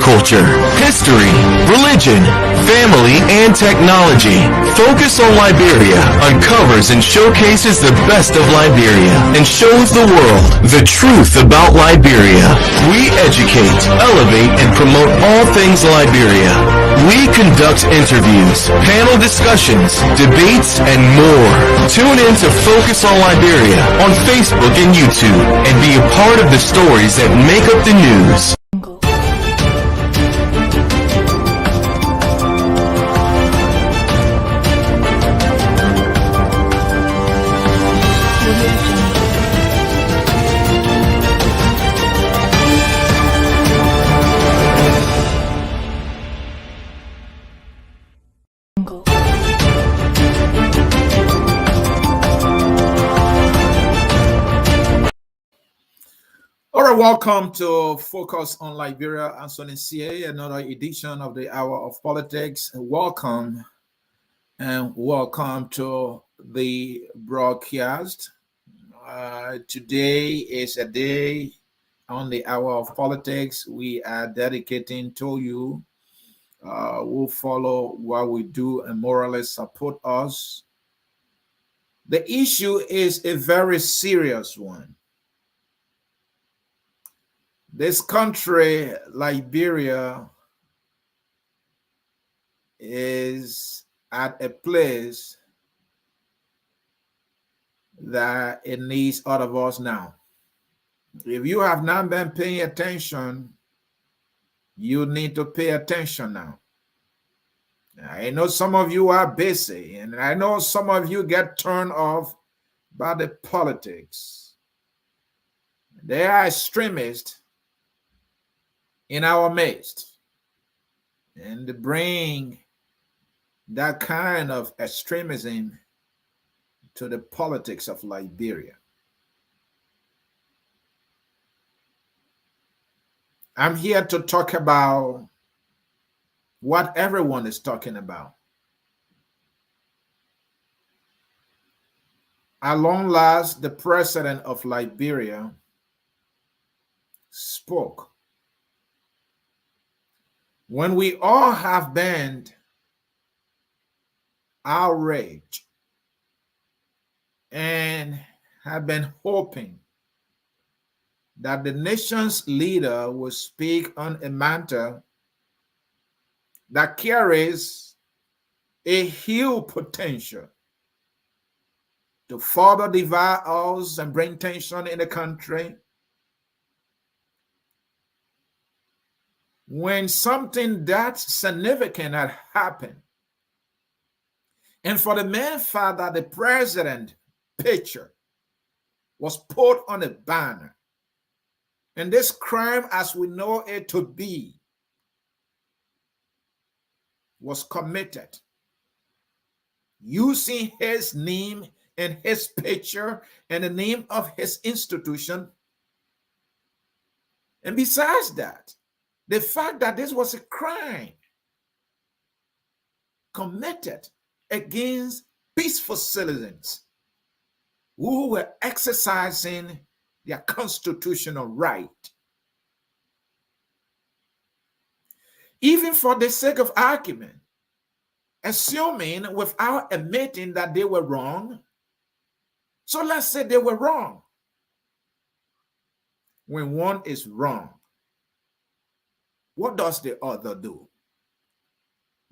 agriculture, history, religion, family, and technology. Focus on Liberia uncovers and showcases the best of Liberia and shows the world the truth about Liberia. We educate, elevate, and promote all things Liberia. We conduct interviews, panel discussions, debates, and more. Tune in to Focus on Liberia on Facebook and YouTube and be a part of the stories that make up the news. Welcome to Focus on Liberia. Ansony, Sieh, another edition of the Hour of Politics. Welcome to the broadcast. Today is a day on the Hour of Politics we are dedicating to you who follow what we do and morally support us. The issue is a very serious one. This country, Liberia, is at a place that it needs all of us now. If you have not been paying attention, you need to pay attention now. I know some of you are busy, and I know some of you get turned off by the politics. They are extremists in our midst, and to bring that kind of extremism to the politics of Liberia. I'm here to talk about what everyone is talking about. At long last, the president of Liberia spoke. When we all have been outraged and have been hoping that the nation's leader will speak on a matter that carries a huge potential to further divide us and bring tension in the country, when something that significant had happened, and for the mere fact that the president picture was put on a banner, and this crime as we know it to be was committed using his name and his picture and the name of his institution. And besides that, the fact that this was a crime committed against peaceful citizens who were exercising their constitutional right. Even for the sake of argument, assuming without admitting that they were wrong. So let's say they were wrong. When one is wrong, what does the other do?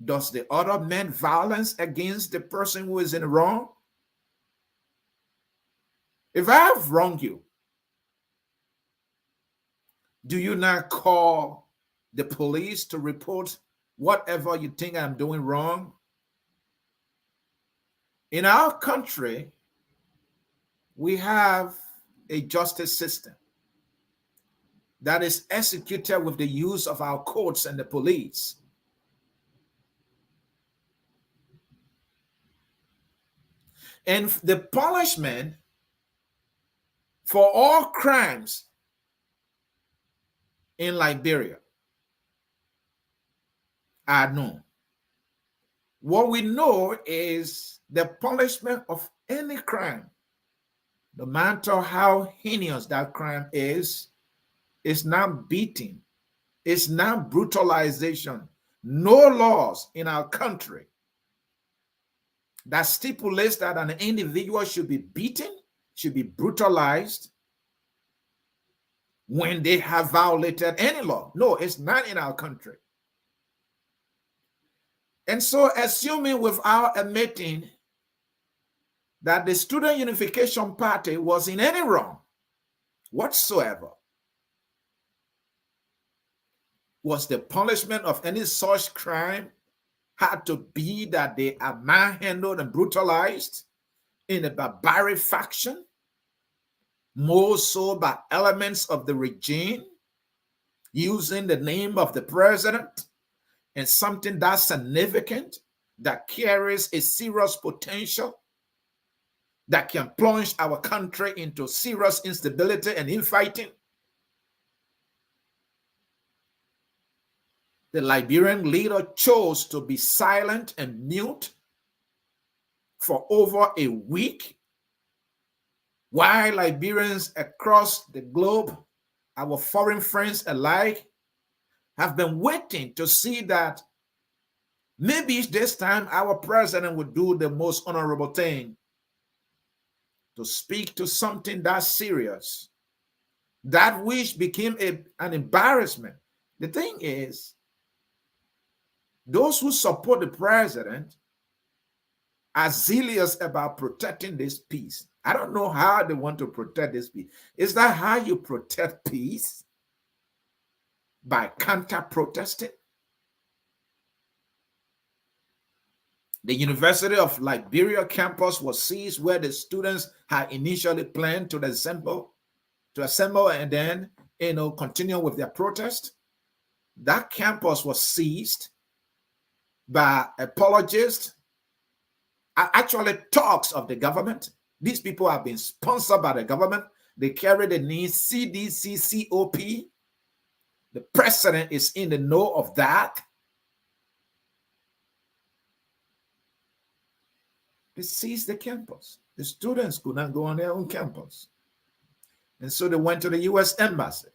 Does the other mean violence against the person who is in wrong? If I have wronged you, do you not call the police to report whatever you think I'm doing wrong? In our country, we have a justice system that is executed with the use of our courts and the police. And the punishment for all crimes in Liberia are known. What we know is the punishment of any crime, no matter how heinous that crime is not beating It's now brutalization. No laws in our country that stipulates that an individual should be beaten, should be brutalized when they have violated any law. No, it's not in our country. And so, assuming without admitting that the Student Unification Party was in any wrong whatsoever, was the punishment of any such crime had to be that they are manhandled and brutalized in a barbaric faction, more so by elements of the regime, using the name of the president, and something that's significant, that carries a serious potential, that can plunge our country into serious instability and infighting. The Liberian leader chose to be silent and mute for over a week, while Liberians across the globe, our foreign friends alike, have been waiting to see that maybe this time our president would do the most honorable thing, to speak to something that serious, that which became an embarrassment. The thing is, those who support the president are zealous about protecting this peace. I don't know how they want to protect this peace. Is that how you protect peace? By counter-protesting? The University of Liberia campus was seized, where the students had initially planned to assemble and then, continue with their protest. That campus was seized by apologists, actually talks of the government. These people have been sponsored by the government. They carry the name CDC-COP. The president is in the know of that. They seized the campus. The students could not go on their own campus. And so they went to the U.S. Embassy.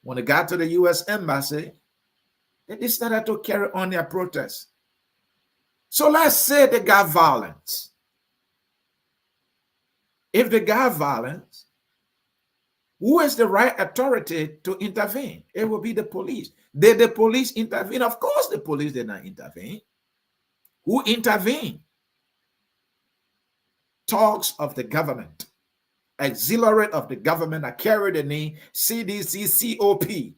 When they got to the U.S. Embassy, they started to carry on their protests. So let's say they got violence. If they got violence, who is the right authority to intervene? It will be the police. Did the police intervene? Of course the police did not intervene. Who intervened? Talks of the government, auxiliary of the government that carried the name CDC-COP.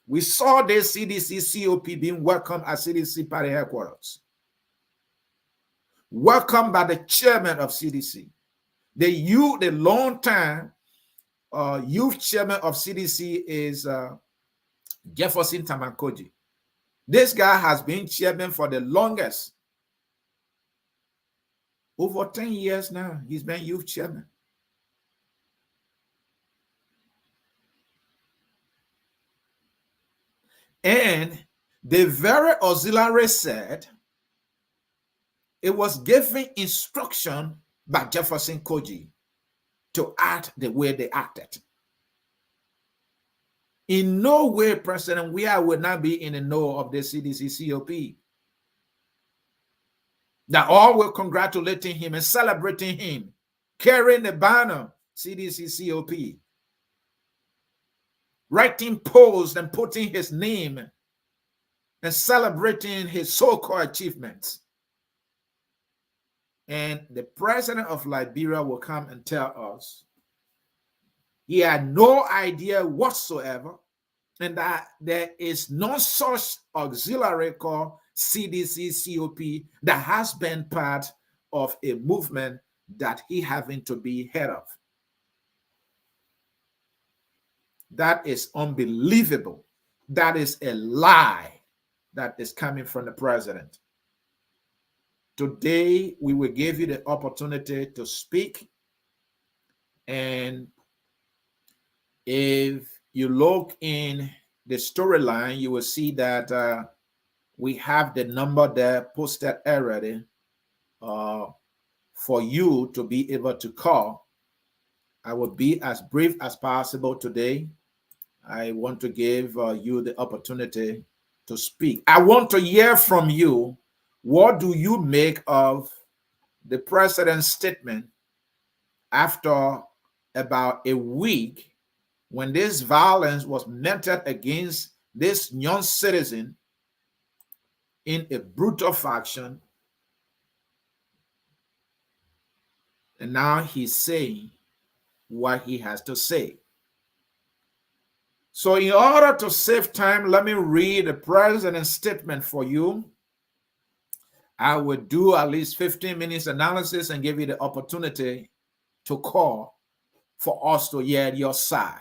We saw this CDC-COP being welcomed at CDC party headquarters. Welcomed by the chairman of CDC. The long-time youth chairman of CDC is Jefferson Tamankoji. This guy has been chairman for the longest. Over 10 years now, he's been youth chairman. And the very auxiliary said it was given instruction by Jefferson Koji to act the way they acted. In no way, President Weah would not be in the know of the CDC-COP. That all were congratulating him and celebrating him, carrying the banner CDC-COP, writing posts and putting his name and celebrating his so-called achievements. And the president of Liberia will come and tell us he had no idea whatsoever, and that there is no such auxiliary called CDC-COP that has been part of a movement that he having to be head of. That is unbelievable. That is a lie that is coming from the president. Today, we will give you the opportunity to speak. And if you look in the storyline, you will see that we have the number there posted already for you to be able to call. I will be as brief as possible today. I want to give you the opportunity to speak. I want to hear from you. What do you make of the president's statement after about a week when this violence was meted against this young citizen in a brutal fashion? And now he's saying what he has to say. So in order to save time, let me read the president's statement for you. I will do at least 15 minutes analysis and give you the opportunity to call for us to hear your side.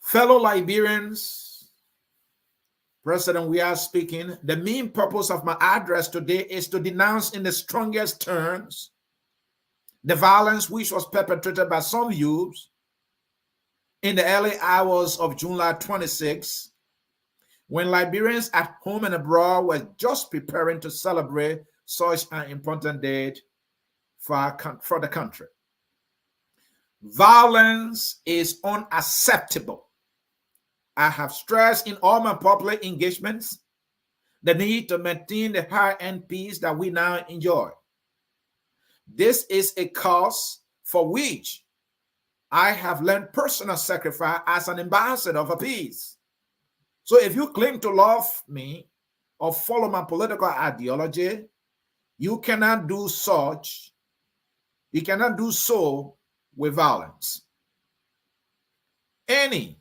Fellow Liberians, President Weah speaking, the main purpose of my address today is to denounce in the strongest terms the violence which was perpetrated by some youths in the early hours of July 26, when Liberians at home and abroad were just preparing to celebrate such an important date for the country. Violence is unacceptable. I have stressed in all my public engagements the need to maintain the high-end peace that we now enjoy. This is a cause for which I have learned personal sacrifice as an ambassador for peace. So if you claim to love me or follow my political ideology, you cannot do such. You cannot do so with violence. Any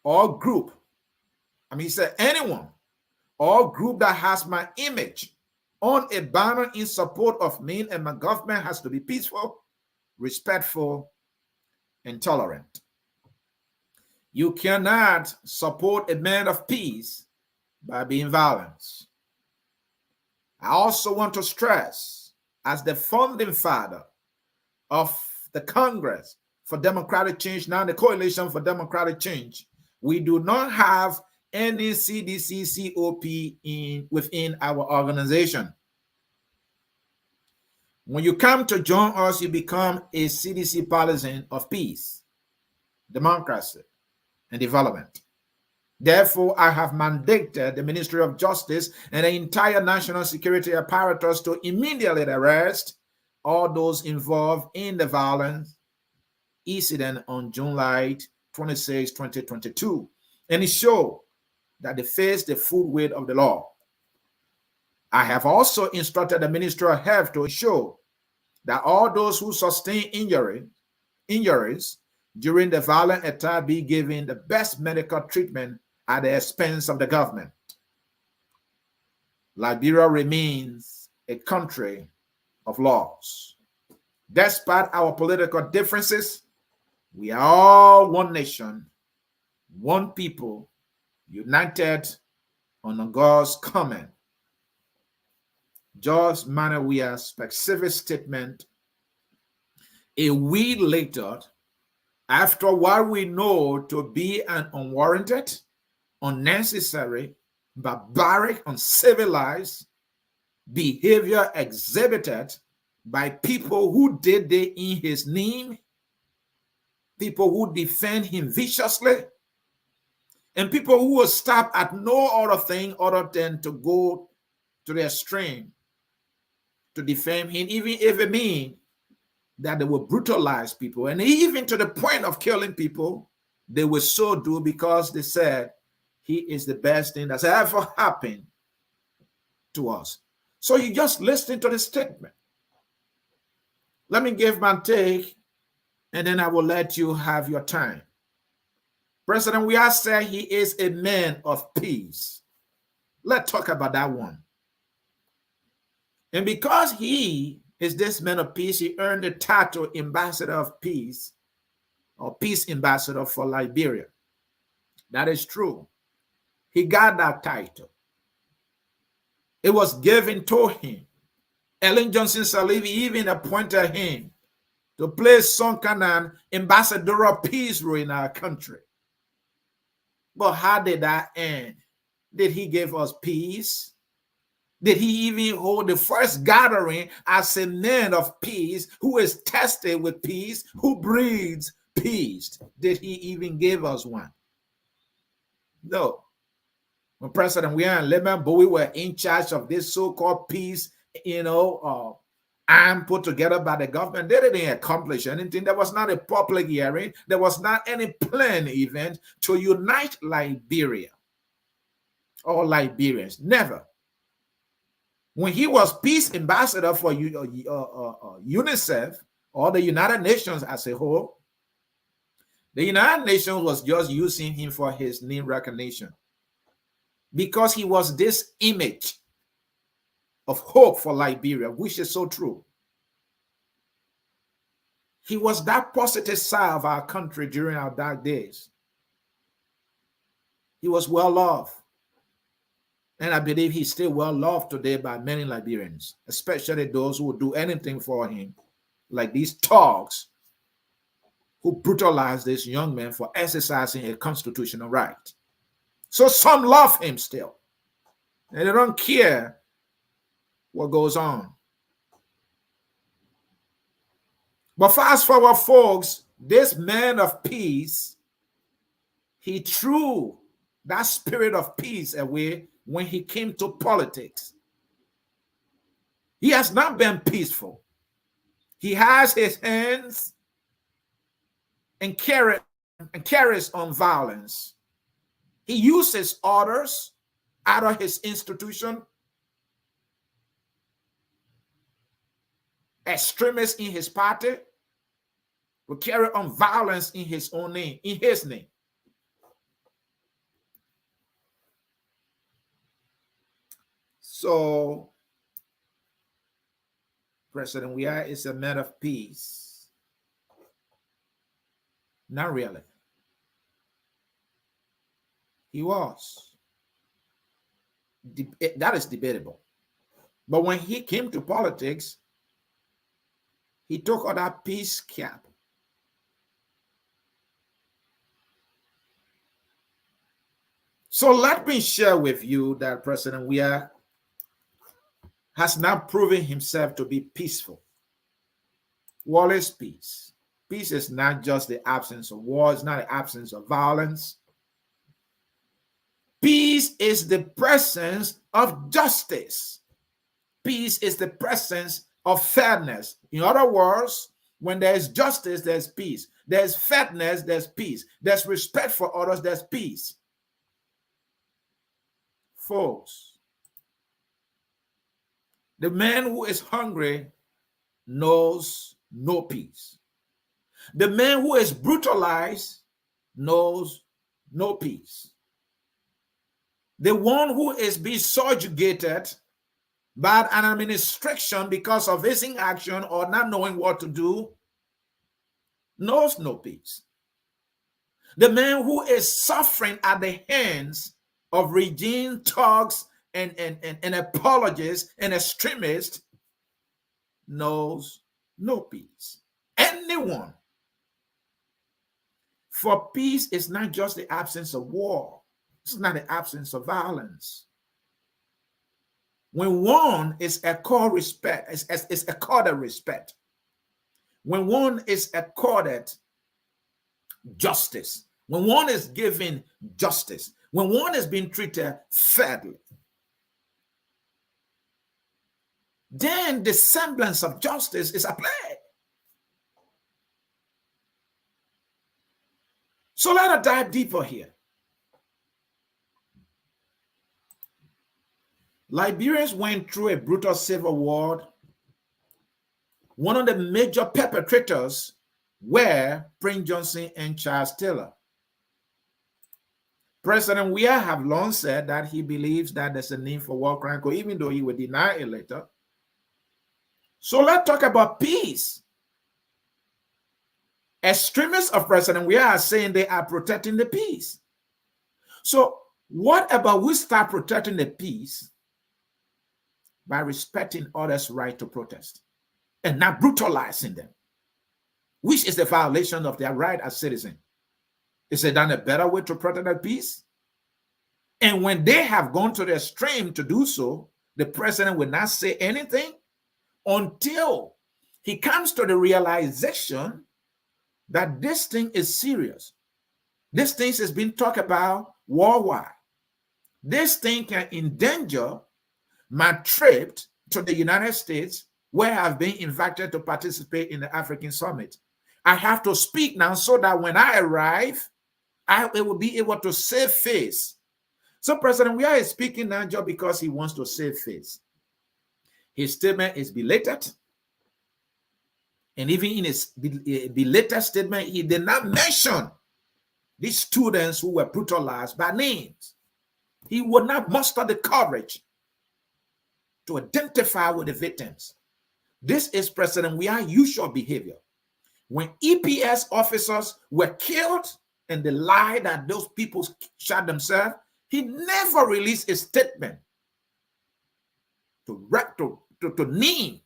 or group, he said anyone or group that has my image on a banner in support of me and my government has to be peaceful, respectful, and tolerant. You cannot support a man of peace by being violent. I also want to stress, as the founding father of the Congress for Democratic Change, now the Coalition for Democratic Change, we do not have any CDC COP within our organization. When you come to join us, you become a CDC partisan of peace, democracy, and development. Therefore, I have mandated the Ministry of Justice and the entire national security apparatus to immediately arrest all those involved in the violence incident on July 26, 2022, and ensure that they face the full weight of the law. I have also instructed the Ministry of Health to ensure that all those who sustain injuries during the violent attack be given the best medical treatment at the expense of the government. Liberia remains a country of laws. Despite our political differences, we are all one nation, one people, united under God's command. George Weah's specific statement a week later, after what we know to be an unwarranted, unnecessary, barbaric, uncivilized behavior exhibited by people who did it in his name, people who defend him viciously, and people who will stop at no other thing other than to go to the extreme to defame him, even if it means that they will brutalize people, and even to the point of killing people, they will so do because they said he is the best thing that's ever happened to us. So you just listen to the statement. Let me give my take, and then I will let you have your time. President Weah said he is a man of peace. Let's talk about that one. And because he is this man of peace, he earned the title Ambassador of Peace or Peace Ambassador for Liberia. That is true. He got that title. It was given to him. Ellen Johnson Sirleaf even appointed him to play some kind of ambassador of peace role in our country. But how did that end? Did he give us peace? Did he even hold the first gathering as a man of peace who is tested with peace, who breeds peace? Did he even give us one? No. When President Weah and Lyman Bowie were in charge of this so-called peace, arm put together by the government, they didn't accomplish anything. There was not a public hearing. There was not any planned event to unite Liberia or Liberians. Never. When he was peace ambassador for UNICEF or the United Nations as a whole, the United Nations was just using him for his name recognition because he was this image of hope for Liberia, which is so true. He was that positive side of our country during our dark days. He was well loved. And I believe he's still well loved today by many Liberians, especially those who would do anything for him, like these thugs who brutalized this young man for exercising a constitutional right. So some love him still, and they don't care what goes on. But fast forward, folks, this man of peace, he threw that spirit of peace away when he came to politics. He has not been peaceful. He has his hands and carries on violence. He uses orders out of his institution, extremists in his party will carry on violence in his own name, in his name. So, President Weah is a man of peace. Not really. He was. That is debatable. But when he came to politics, he took on that peace cap. So let me share with you that President Weah has now proven himself to be peaceful. What is peace? Peace is not just the absence of war, it's not the absence of violence. Peace is the presence of justice. Peace is the presence of fairness. In other words, when there is justice, there's peace. There's fairness, there's peace. There's respect for others, there's peace. Folks, the man who is hungry knows no peace. The man who is brutalized knows no peace. The one who is being subjugated by an administration because of his inaction or not knowing what to do knows no peace. The man who is suffering at the hands of regime thugs and apologists and extremists knows no peace. Anyone. For peace is not just the absence of war. It's not the absence of violence. When one is accorded respect, is accorded respect. When one is accorded justice. When one is given justice. When one is being treated fairly. Then the semblance of justice is applied. So let us dive deeper here. Liberians went through a brutal civil war. One of the major perpetrators were Prince Johnson and Charles Taylor. President Weah have long said that he believes that there's a need for war crime, even though he would deny it later. So let's talk about peace. Extremists of President Weah are saying they are protecting the peace. So what about we start protecting the peace by respecting others' right to protest and not brutalizing them, which is a violation of their right as citizens? Is it done a better way to protect the peace? And when they have gone to the extreme to do so, the president will not say anything until he comes to the realization that this thing is serious. This thing has been talked about worldwide. This thing can endanger my trip to the United States, where I've been invited to participate in the African Summit. I have to speak now so that when I arrive, I will be able to save face. So President Weah is speaking now just because he wants to save face. His statement is belated. And even in his belated statement, he did not mention these students who were brutalized by names. He would not muster the courage to identify with the victims. This is President Weah's usual behavior. When EPS officers were killed and they lied that those people shot themselves, he never released a statement to name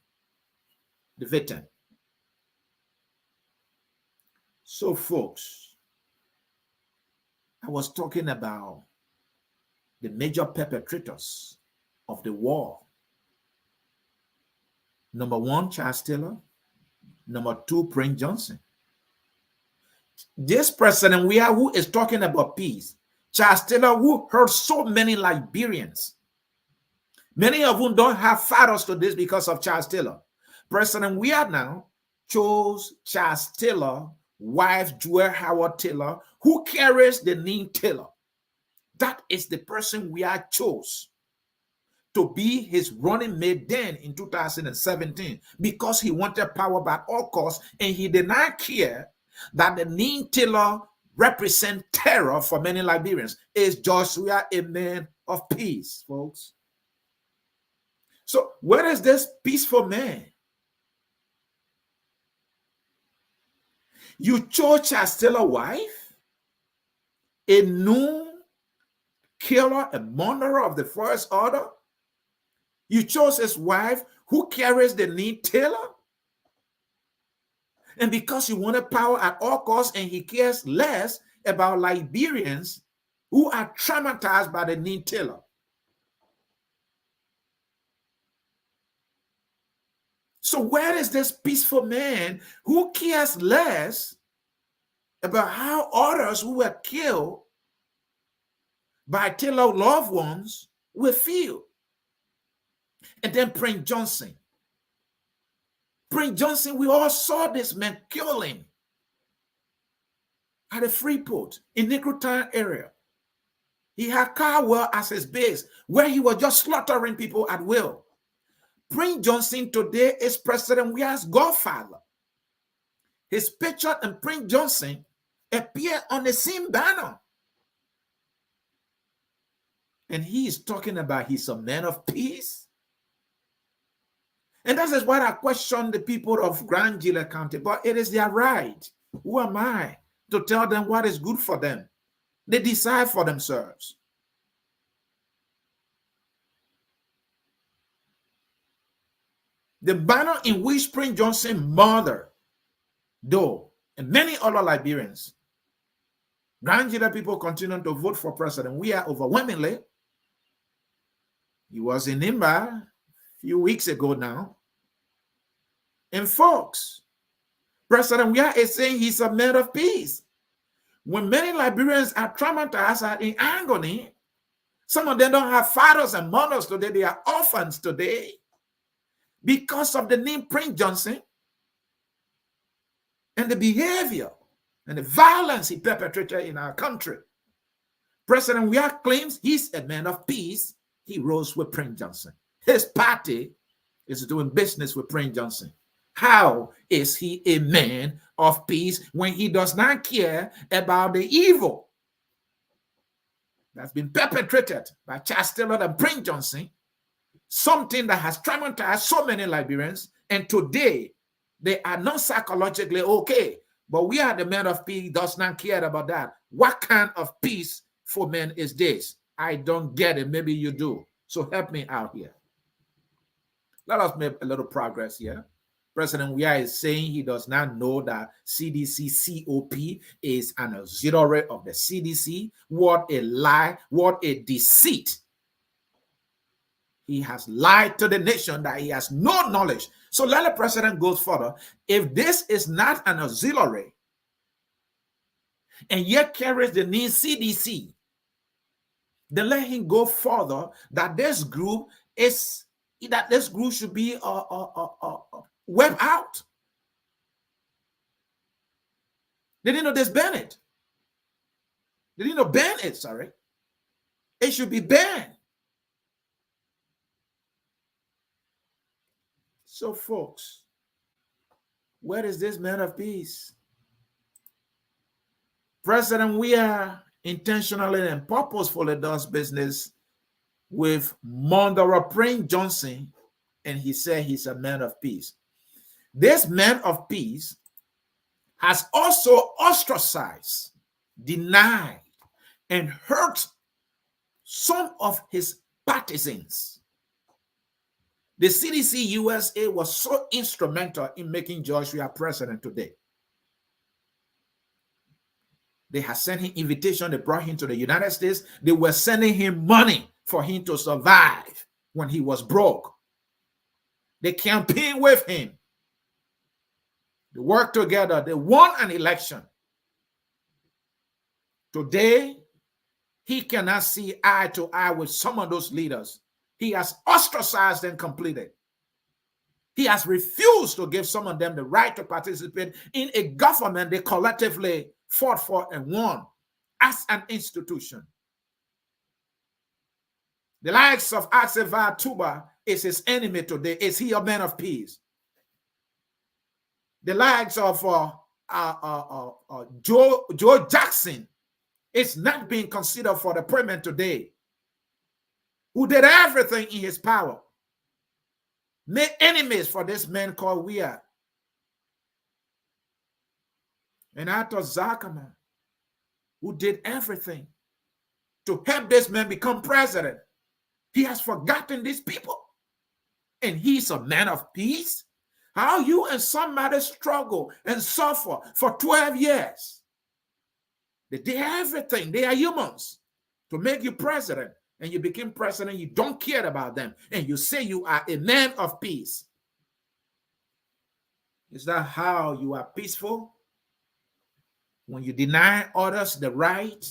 the victim. So, folks, I was talking about the major perpetrators of the war. Number one, Charles Taylor. Number two, Prince Johnson. This President Weah, who is talking about peace, Charles Taylor, who hurt so many Liberians, many of whom don't have fathers to this because of Charles Taylor. President Weah now chose Charles Taylor, wife Joel Howard Taylor, who carries the name Taylor. That is the person Weah chose to be his running mate then in 2017 because he wanted power by all costs, and he did not care that the name Taylor represent terror for many Liberians. Is Joshua a man of peace, folks? So where is this peaceful man? You chose Charles Taylor's wife, a known killer, a murderer of the first order. You chose his wife who carries the name Taylor. And because he wanted power at all costs and he cares less about Liberians who are traumatized by the name Taylor. So where is this peaceful man who cares less about how others who were killed by Taylor loved ones will feel? And then Prince Johnson. Prince Johnson, we all saw this man killing at a Freeport in Negrotown area. He had Carwell as his base, where he was just slaughtering people at will. Prince Johnson today is President Weah's godfather. His picture and Prince Johnson appear on the same banner. And he is talking about he's a man of peace. And that is why I question the people of Grand Gila County, but it is their right. Who am I to tell them what is good for them? They decide for themselves. The banner in which Prince Johnson murdered, though, and many other Liberians, Grand Gila people continue to vote for President Weah overwhelmingly. He was in Nimba a few weeks ago now. And folks, President Weah is saying he's a man of peace. When many Liberians are traumatized, are in agony, some of them don't have fathers and mothers today, they are orphans today because of the name Prince Johnson and the behavior and the violence he perpetrated in our country. President Weah claims he's a man of peace. He rose with Prince Johnson. His party is doing business with Prince Johnson. How is he a man of peace when he does not care about the evil that's been perpetrated by Charles Taylor and Prince Johnson, something that has traumatized so many Liberians, and today they are not psychologically okay, but we are the man of peace, does not care about that. What kind of peaceful man is this? I don't get it. Maybe you do. So help me out here. Let us make a little progress here. President Weah is saying he does not know that CDC COP is an auxiliary of the CDC. What a lie. What a deceit. He has lied to the nation that he has no knowledge. So let the president go further. If this is not an auxiliary and yet carries the name CDC, then let him go further that this group should be wiped out. They didn't know disband it. They didn't know ban it, sorry. It should be banned. So, folks, where is this man of peace? President Weah intentionally and purposefully does business with Murderer Prince Johnson, and he said he's a man of peace. This man of peace has also ostracized, denied, and hurt some of his partisans. The CDC USA was so instrumental in making George Weah president today. They had sent him invitation. They brought him to the United States. They were sending him money for him to survive when he was broke. They campaigned with him. They worked together. They won an election. Today, he cannot see eye to eye with some of those leaders. He has ostracized and completed. He has refused to give some of them the right to participate in a government they collectively fought for and won as an institution. The likes of Akseva Tuba is his enemy today. Is he a man of peace? The likes of Joe Jackson is not being considered for the president today, who did everything in his power, made enemies for this man called Weah. And Ato Zakama, who did everything to help this man become president. He has forgotten these people. And he's a man of peace. How you and somebody struggle and suffer for 12 years. They did everything. They are humans to make you president. And you became president, you don't care about them. And you say you are a man of peace. Is that how you are peaceful? When you deny others the right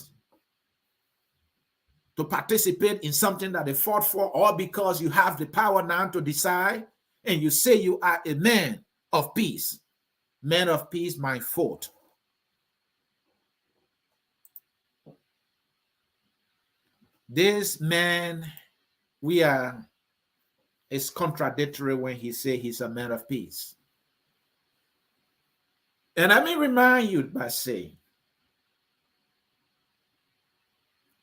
to participate in something that they fought for, or because you have the power now to decide, and you say you are a man of peace. Man of peace, my fault. This man, Weah, is contradictory when he says he's a man of peace. And let me remind you by saying,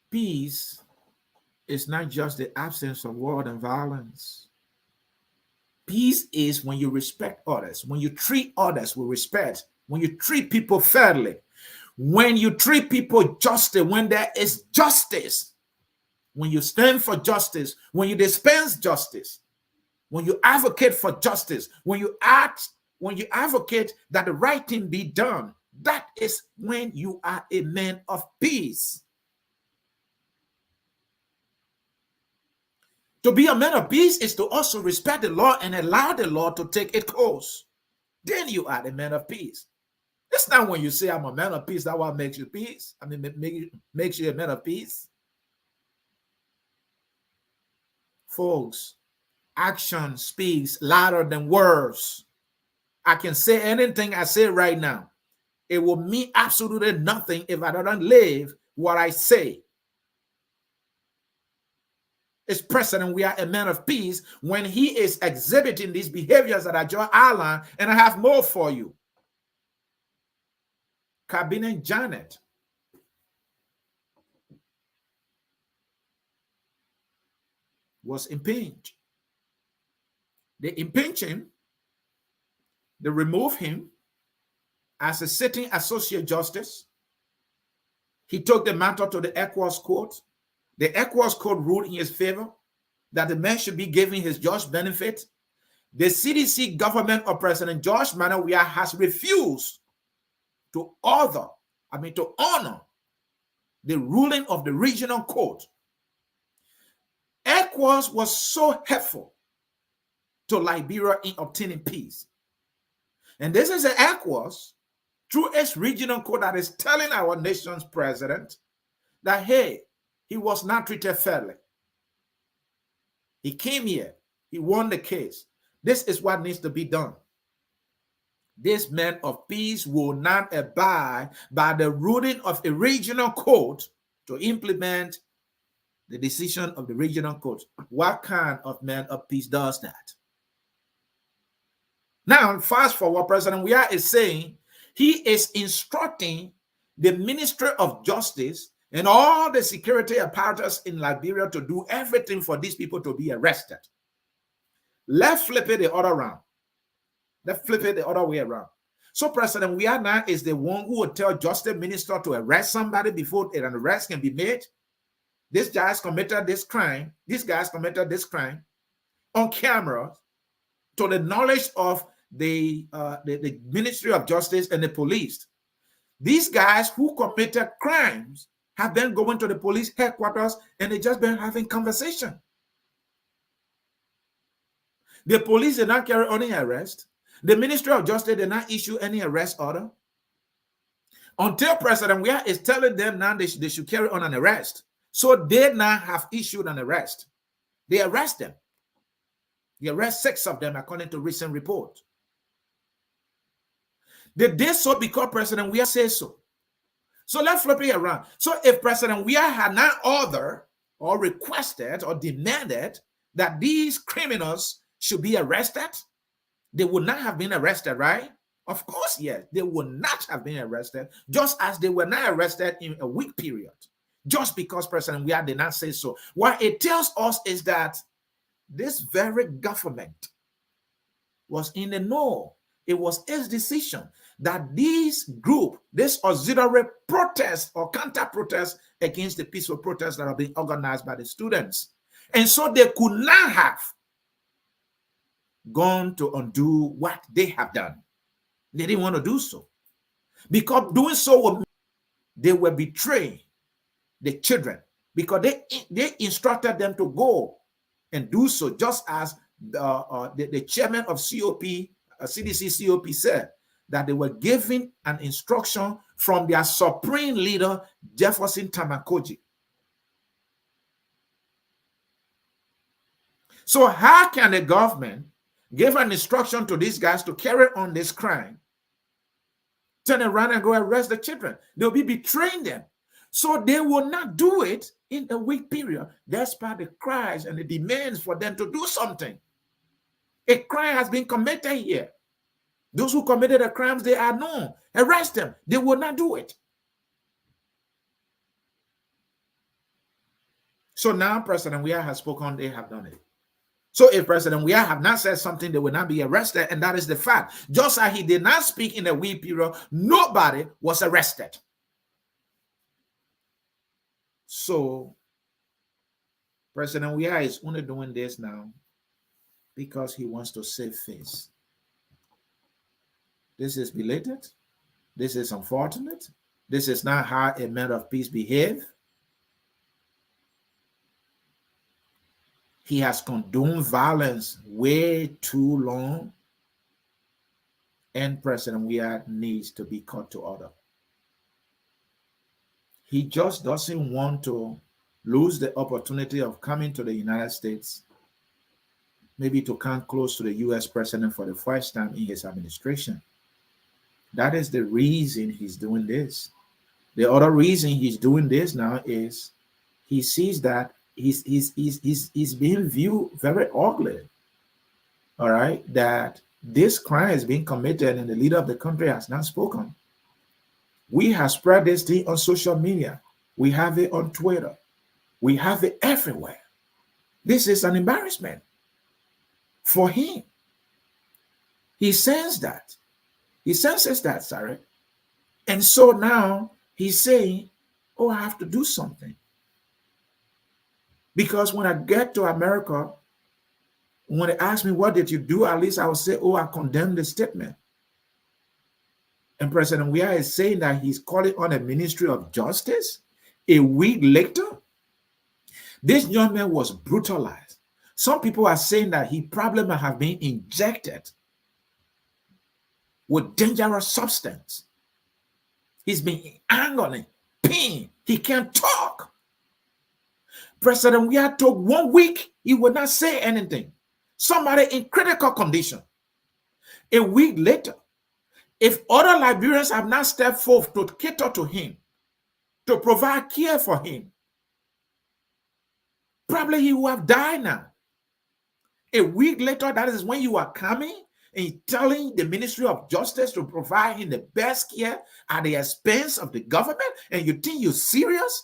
peace is not just the absence of war and violence. Peace is when you respect others, when you treat others with respect, when you treat people fairly, when you treat people justly, when there is justice, when you stand for justice, when you dispense justice, when you advocate for justice, when you advocate that the right thing be done, that is when you are a man of peace. To be a man of peace is to also respect the law and allow the law to take its course. Then you are a man of peace. It's not when you say I'm a man of peace that what makes you peace. I mean, makes you a man of peace. Folks, action speaks louder than words. I can say anything I say right now. It will mean absolutely nothing if I don't live what I say. It's President Weah a man of peace when he is exhibiting these behaviors that I just outlined, and I have more for you. Cabinet Janet. Was impeached. They impeached him. They removed him as a sitting associate justice. He took the matter to the Equus Court. The Equus Court ruled in his favor that the man should be given his just benefit. The CDC government of President George Manuel Weah has refused to honor the ruling of the regional court. ECOWAS was so helpful to Liberia in obtaining peace. And this is the ECOWAS, through its regional code, that is telling our nation's president that, hey, he was not treated fairly. He came here. He won the case. This is what needs to be done. This man of peace will not abide by the ruling of a regional court to implement the decision of the regional court. What kind of man of peace does that? Now, fast forward, President Weah is saying he is instructing the Ministry of Justice and all the security apparatus in Liberia to do everything for these people to be arrested. Let's flip it the other round. Let's flip it the other way around. So President Weah now is the one who will tell Justice Minister to arrest somebody before an arrest can be made. This guy's committed this crime. These guys committed this crime on camera to the knowledge of the Ministry of Justice and the police. These guys who committed crimes have been going to the police headquarters and they just been having conversation. The police did not carry any arrest. The Ministry of Justice did not issue any arrest order until President Weah is telling them now they should carry on an arrest. So they now have issued an arrest. They arrest them. They arrest 6 of them according to recent report. They did so because President Weah says so. So let's flip it around. So if President Weah had not ordered or requested or demanded that these criminals should be arrested, they would not have been arrested, right? Of course, yes, they would not have been arrested, just as they were not arrested in a week period, just because President Weah did not say so. What it tells us is that this very government was in the know. It was its decision that this group, this auxiliary protest or counter-protest against the peaceful protests that are being organized by the students. And so they could not have gone to undo what they have done. They didn't want to do so. Because doing so, they were betraying the children. Because they instructed them to go and do so, just as the chairman of CDC COP said, that they were given an instruction from their supreme leader, Jefferson Tamakoji. So how can the government give an instruction to these guys to carry on this crime, turn around and go arrest the children? They'll be betraying them. So they will not do it in a week period. Despite the cries and the demands for them to do something. A crime has been committed here. Those who committed the crimes, they are known. Arrest them. They will not do it. So now President Weah has spoken, they have done it. So if President Weah have not said something, they will not be arrested, and that is the fact. Just as he did not speak in a week period, nobody was arrested. So President Weah is only doing this now because he wants to save face. This is belated. This is unfortunate. This is not how a man of peace behaves. He has condoned violence way too long, and President Weah needs to be called to order. He just doesn't want to lose the opportunity of coming to the United States, maybe to come close to the U.S. president for the first time in his administration. That is the reason he's doing this. The other reason he's doing this now is he sees that he's being viewed very ugly. All right, that this crime is being committed and the leader of the country has not spoken. We have spread this thing on social media. We have it on Twitter. We have it everywhere. This is an embarrassment for him. He senses that. He senses that, sorry. And so now he's saying, oh, I have to do something. Because when I get to America, when they ask me, what did you do? At least I will say, oh, I condemn the statement. And President Weah is saying that he's calling on a Ministry of Justice a week later. This young man was brutalized. Some people are saying that he probably might have been injected with dangerous substance. He's been in agony, pain. He can't talk. President Weah took 1 week, he would not say anything. Somebody in critical condition. A week later, if other Liberians have not stepped forth to cater to him, to provide care for him, probably he would have died now. A week later, that is when you are coming and telling the Ministry of Justice to provide him the best care at the expense of the government, and you think you're serious?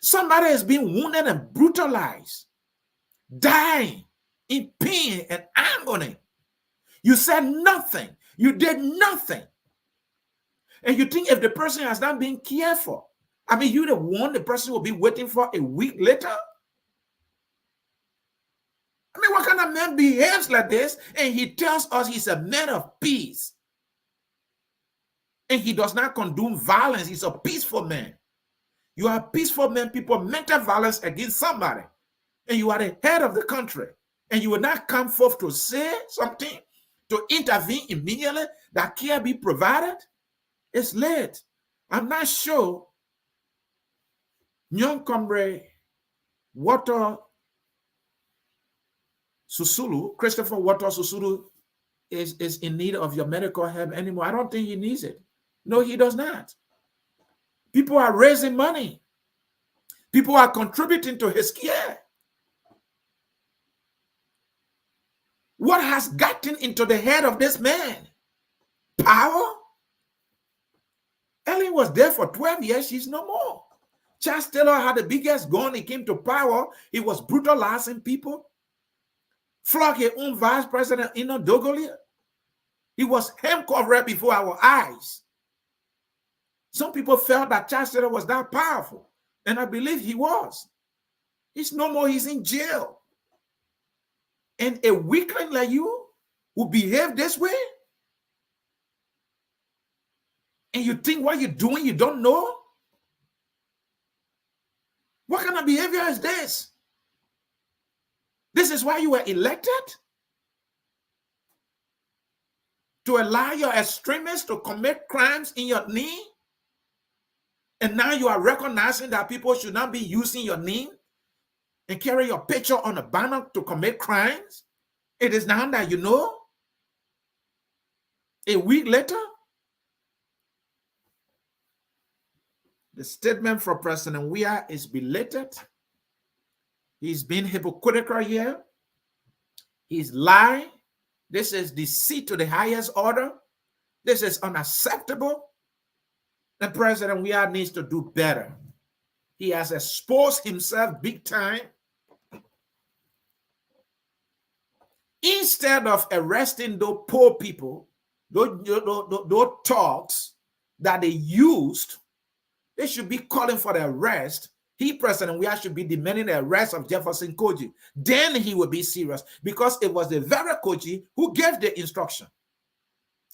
Somebody has been wounded and brutalized, dying in pain and agony. You said nothing. You did nothing. And you think if the person has not been cared for, I mean, you're the one the person will be waiting for a week later? I mean, what kind of man behaves like this? And he tells us he's a man of peace. And he does not condone violence. He's a peaceful man. You are a peaceful man. People mental violence against somebody. And you are the head of the country. And you will not come forth to say something, to intervene immediately, that care be provided. It's late. I'm not sure young comrade Water Susulu, Christopher Water Susulu, is in need of your medical help anymore. I don't think he needs it. No, he does not. People are raising money. People are contributing to his care. What has gotten into the head of this man? Power? Ellen was there for 12 years. She's no more. Charles Taylor had the biggest gun. He came to power. He was brutalizing people. Flogged his own vice president, Ino Dogolia. He was hand-covered before our eyes. Some people felt that Charles Taylor was that powerful. And I believe he was. He's no more. He's in jail. And a weakling like you who behave this way? And you think what you're doing, you don't know? What kind of behavior is this? This is why you were elected? To allow your extremists to commit crimes in your name? And now you are recognizing that people should not be using your name and carry your picture on a banner to commit crimes? It is now that you know? A week later? The statement from President Weah is belated. He's been hypocritical here. He's lying. This is deceit to the highest order. This is unacceptable. And President Weah needs to do better. He has exposed himself big time. Instead of arresting those poor people, those talks that they used, they should be calling for the arrest. President Weah, should be demanding the arrest of Jefferson Koji. Then he would be serious, because it was the very Koji who gave the instruction.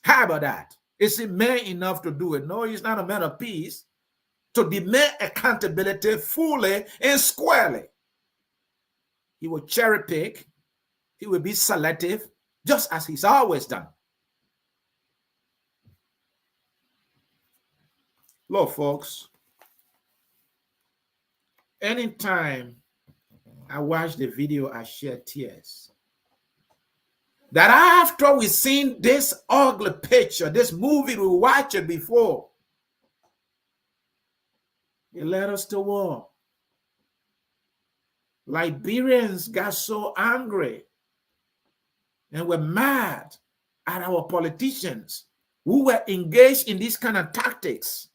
How about that? Is he man enough to do it? No, he's not a man of peace. To demand accountability fully and squarely. He will cherry pick. He will be selective, just as he's always done. Look, folks, anytime I watch the video, I shed tears. That after we've seen this ugly picture, this movie, we watched it before, it led us to war. Liberians got so angry and were mad at our politicians who were engaged in this kind of tactics,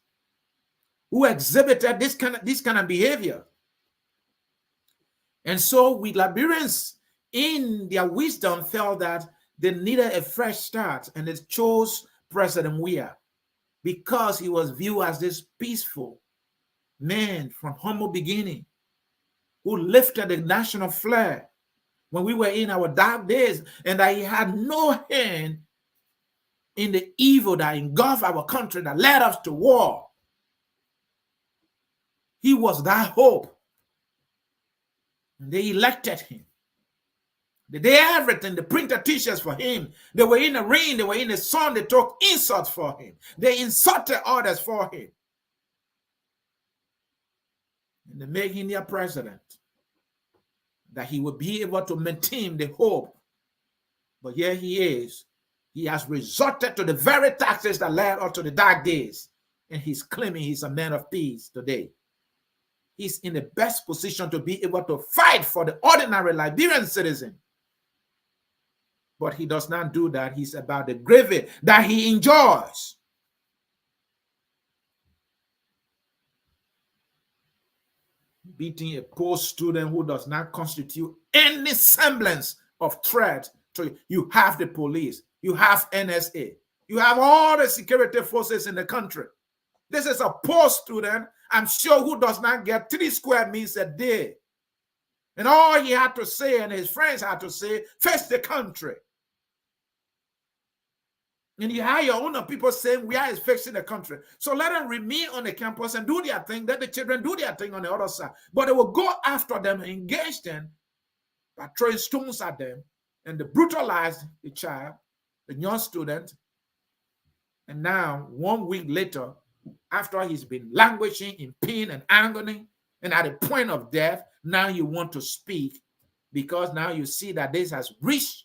who exhibited this kind of behavior. And so we Liberians, in their wisdom, felt that they needed a fresh start, and they chose President Weah because he was viewed as this peaceful man from humble beginning who lifted the national flag when we were in our dark days, and that he had no hand in the evil that engulfed our country, that led us to war. He was that hope. They elected him. They did everything. They printed t-shirts for him. They were in the rain. They were in the sun. They took insults for him. They insulted others for him. And they made him their president. That he would be able to maintain the hope. But here he is. He has resorted to the very tactics that led up to the dark days. And he's claiming he's a man of peace today. He's in the best position to be able to fight for the ordinary Liberian citizen. But he does not do that. He's about the gravy that he enjoys. Beating a poor student who does not constitute any semblance of threat to you. You have the police. You have NSA. You have all the security forces in the country. This is a poor student, I'm sure, who does not get 3 square meals a day. And all he had to say and his friends had to say, face the country. And you have your own people saying, Weah is fixing the country. So let them remain on the campus and do their thing. Let the children do their thing on the other side. But they will go after them and engage them by throwing stones at them. And they brutalize the child, the young student. And now, 1 week later, after he's been languishing in pain and agony and at the point of death, now you want to speak because now you see that this has reached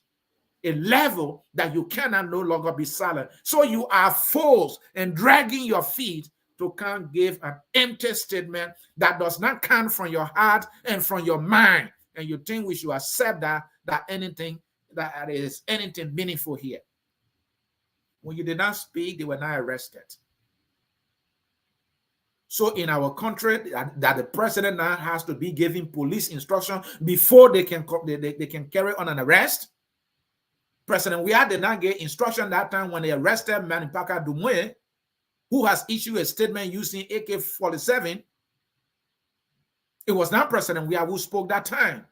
a level that you cannot no longer be silent. So you are forced and dragging your feet to come give an empty statement that does not come from your heart and from your mind. And you think we should accept that anything that is anything meaningful here. When you did not speak, they were not arrested. So in our country, that the president now has to be giving police instruction before they can carry on an arrest. President Weah did not get instruction that time when they arrested Manipaka Dumwe, who has issued a statement using AK-47. It was not President Weah who spoke that time.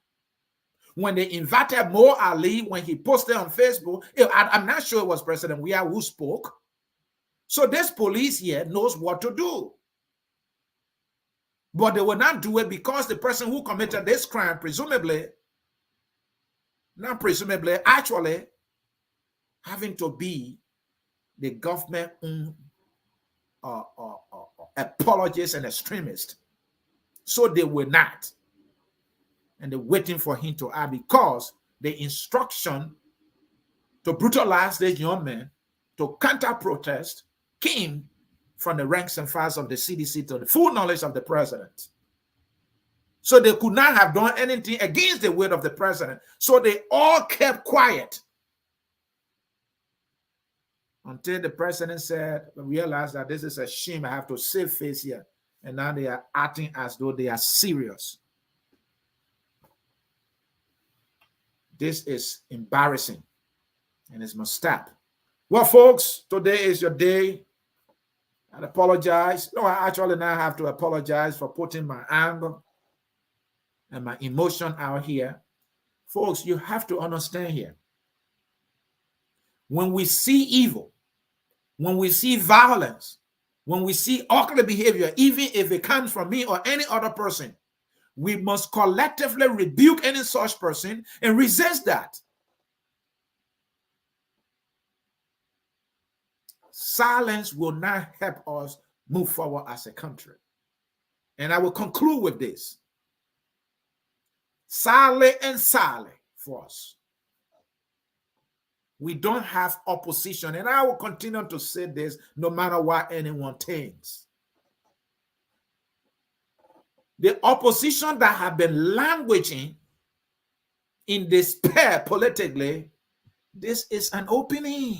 When they invited Mo Ali, when he posted on Facebook, I'm not sure it was President Weah who spoke. So this police here knows what to do. But they will not do it because the person who committed this crime, actually having to be the government apologist and extremist. So they will not. And they're waiting for him to act because the instruction to brutalize this young man, to counter-protest, came from the ranks and files of the CDC to the full knowledge of the president. So they could not have done anything against the will of the president. So they all kept quiet until the president realized that this is a shame. I have to save face here. And now they are acting as though they are serious. This is embarrassing and it must stop. Well, folks, today is your day. I apologize. No, I actually now have to apologize for putting my anger and my emotion out here. Folks, you have to understand here. When we see evil, when we see violence, when we see ugly behavior, even if it comes from me or any other person, we must collectively rebuke any such person and resist that. Silence will not help us move forward as a country. And I will conclude with this. Silent and silent for us. We don't have opposition. And I will continue to say this no matter what anyone thinks. The opposition that have been languishing in despair politically, this is an opening.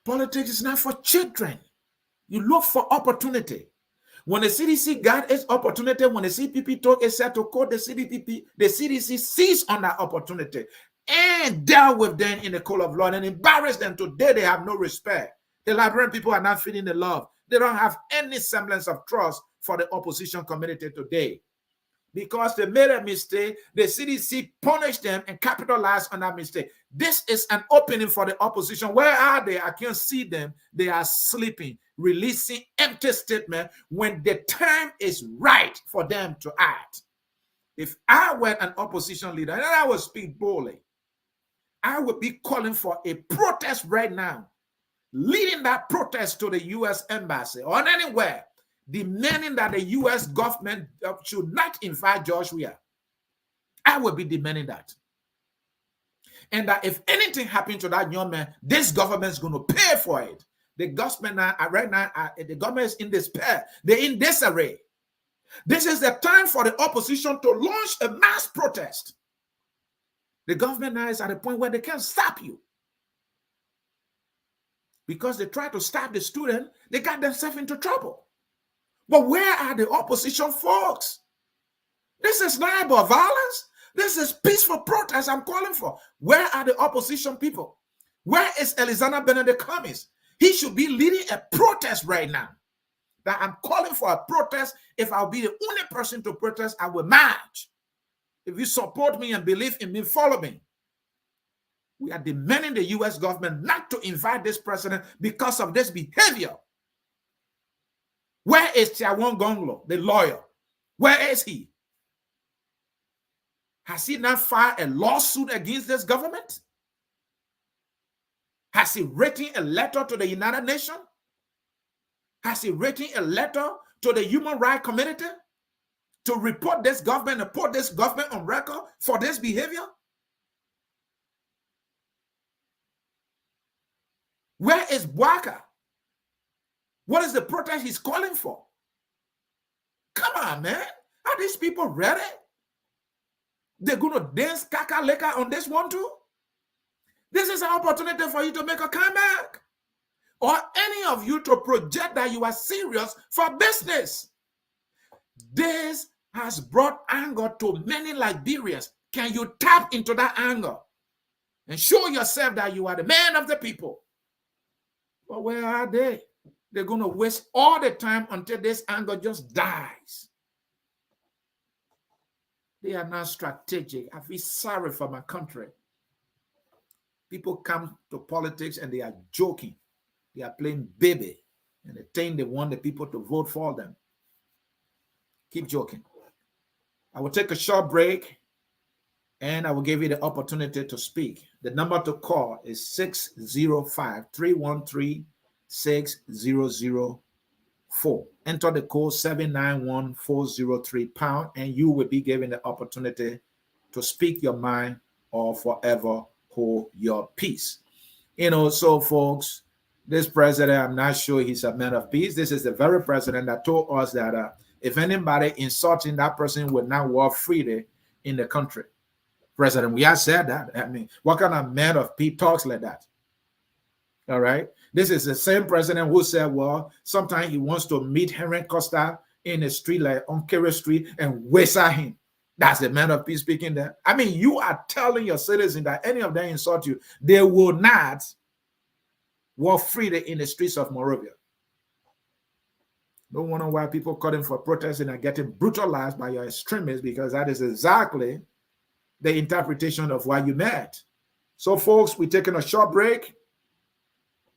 Politics is not for children. You look for opportunity. When the CDC got its opportunity, when the CPP took a set to court the CDC seized on that opportunity and dealt with them in the court of law and embarrassed them. Today, they have no respect. The Liberian people are not feeling the love. They don't have any semblance of trust for the opposition community today. Because they made a mistake, the CDC punished them and capitalized on that mistake. This is an opening for the opposition. Where are they? I can't see them. They are sleeping, releasing empty statements when the time is right for them to act. If I were an opposition leader, and I would speak boldly, I would be calling for a protest right now, leading that protest to the U.S. embassy or anywhere, demanding that the U.S. government should not invite George Weah. I would be demanding that. And that if anything happened to that young man, this government is going to pay for it. The government right now, the government is in despair. They're in disarray. This is the time for the opposition to launch a mass protest. The government now is at a point where they can't stop you. Because they try to stop the student, they got themselves into trouble. But where are the opposition folks? This is not about violence. This is peaceful protest I'm calling for. Where are the opposition people? Where is Alexander Benedict Cummings? He should be leading a protest right now. That I'm calling for a protest. If I'll be the only person to protest, I will march. If you support me and believe in me, follow me. We are demanding the U.S. government not to invite this president because of this behavior. Where is Tiawan Gonglo, the lawyer? Where is he? Has he not filed a lawsuit against this government? Has he written a letter to the United Nations? Has he written a letter to the human rights community to report this government and put this government on record for this behavior? Where is Buaka? What is the protest he's calling for? Come on, man. Are these people ready? They're going to dance kaka-leka on this one too? This is an opportunity for you to make a comeback. Or any of you to project that you are serious for business. This has brought anger to many Liberians. Can you tap into that anger and show yourself that you are the man of the people? But where are they? They're going to waste all the time until this anger just dies. They are not strategic. I feel sorry for my country. People come to politics and they are joking. They are playing baby. And they think they want the people to vote for them. Keep joking. I will take a short break and I will give you the opportunity to speak. The number to call is 605-313-6004. Enter the code 791-403# and you will be given the opportunity to speak your mind or forever hold your peace. So folks, this president, I'm not sure he's a man of peace. This is the very president that told us that if anybody insulting that person would not walk freely in the country. President Weah said that. I mean, what kind of man of peace talks like that? All right. This is the same president who said, well, sometimes he wants to meet Henry Costa in the street, like on Kerry Street, and whistle him. That's the man of peace speaking there. I mean, you are telling your citizens that any of them insult you, they will not walk freely in the streets of Monrovia. No wonder why people calling for protesting are getting brutalized by your extremists, because that is exactly the interpretation of why you met. So, folks, we're taking a short break.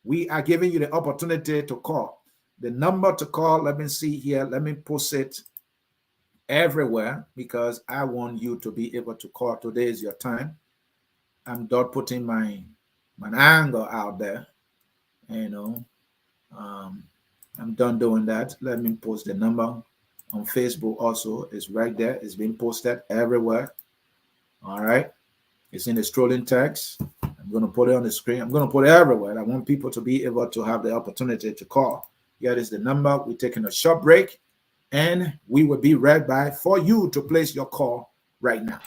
We are giving you the opportunity to call. The number to call, let me see here. Let me post it everywhere because I want you to be able to call. Today is your time. I'm done putting my anger out there. I'm done doing that. Let me post the number on Facebook also. It's right there. It's being posted everywhere. All right. It's in the strolling text. I'm going to put it on the screen. I'm going to put it everywhere. I want people to be able to have the opportunity to call. Here is the number. We're taking a short break, and we will be right back for you to place your call right now.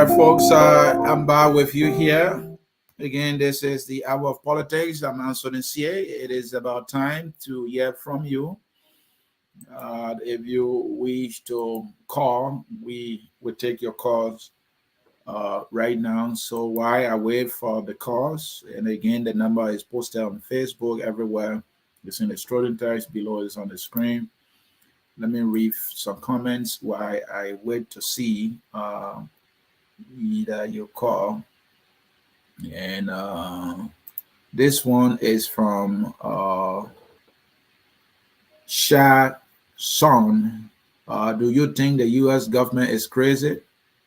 right, folks, I'm back with you here. Again, this is the Hour of Politics. I'm Ansony Sieh. It is about time to hear from you. If you wish to call, we will take your calls right now. So while I wait for the calls, and again, the number is posted on Facebook everywhere. It's in the scrolling text below, it's on the screen. Let me read some comments while I wait to see either your call. And this one is from Shah Son. Do you think the U.S. government is crazy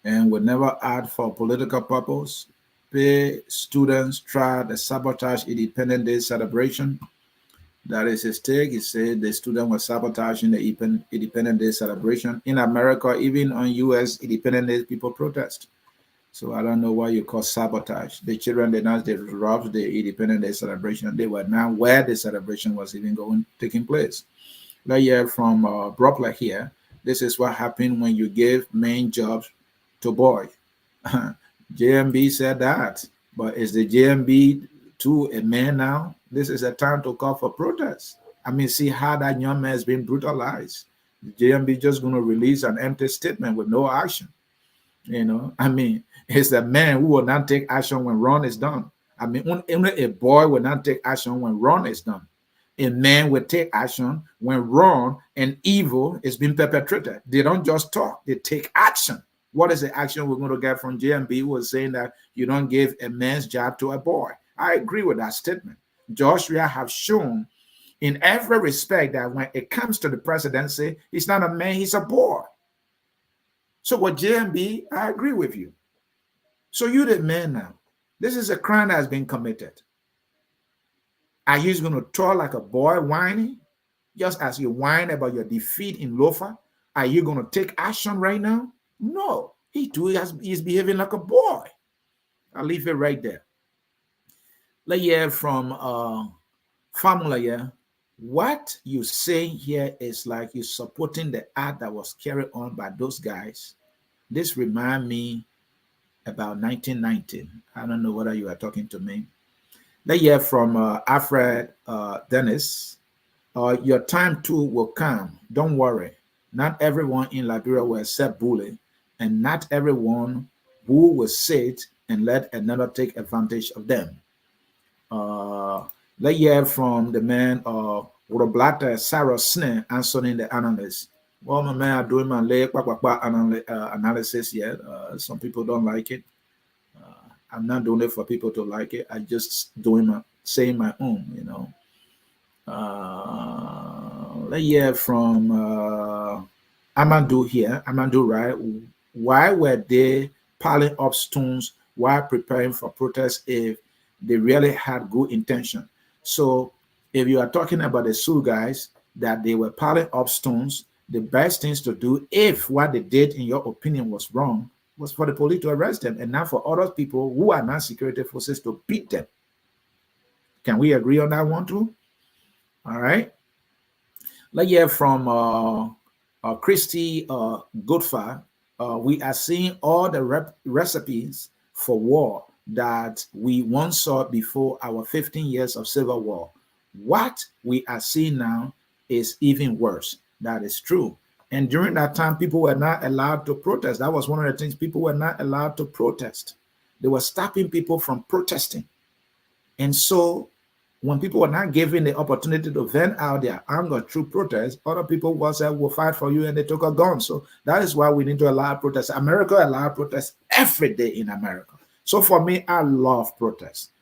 and would never act for political purpose? Pay students try to sabotage Independence Day celebration. That is his take. He said the student was sabotaging the Independence Day celebration. In America, even on U.S. Independence Day, people protest. So I don't know why you call sabotage. The children did not disrupt the Independence Day celebration. They were not where the celebration was even taking place. Let's hear from Brockler here. This is what happened when you give men jobs to boys. JMB said that, but is the JMB to a man now? This is a time to call for protest. I mean, see how that young man has been brutalized. The JMB just going to release an empty statement with no action. You know, I mean, it's a man who will not take action when wrong is done. I mean, only a boy will not take action when wrong is done. A man will take action when wrong and evil is being perpetrated. They don't just talk, they take action. What is the action we're going to get from JMB, who was saying that you don't give a man's job to a boy? I agree with that statement. Joshua have shown in every respect that when it comes to the presidency, he's not a man, he's a boy. So with JMB, I agree with you. So you the man now. This is a crime that has been committed. Are you going to talk like a boy whining? Just as you whine about your defeat in Lofa, are you going to take action right now? No. He too he's behaving like a boy. I'll leave it right there. Let's hear from Formula here. What you say here is like you're supporting the act that was carried on by those guys. This reminds me about 1990. I don't know whether you are talking to me. Let's hear from Alfred Dennis. Your time too will come. Don't worry. Not everyone in Liberia will accept bullying, and not everyone who will sit and let another take advantage of them. Let's hear from the man Roblata Sarah Sneh answering the analyst. Well, my man, I'm doing my analysis yet. Some people don't like it. I'm not doing it for people to like it. I just saying my own, you know. Let's hear from Amadou here. Amadou, right? Why were they piling up stones while preparing for protest if they really had good intention? So if you are talking about the Sioux guys, that they were piling up stones, the best things to do, if what they did in your opinion was wrong, was for the police to arrest them and not for other people who are not security forces to beat them. Can we agree on that one too? All right. Let's hear from Christy Goodfar. We are seeing all the recipes for war that we once saw before our 15 years of civil war. What we are seeing now is even worse. That is true. And during that time, people were not allowed to protest. That was one of the things. People were not allowed to protest. They were stopping people from protesting. And so when people were not given the opportunity to vent out their anger through protest, other people will fight for you, and they took a gun. So that is why we need to allow protest. America allows protest every day in America. So for me, I love protest.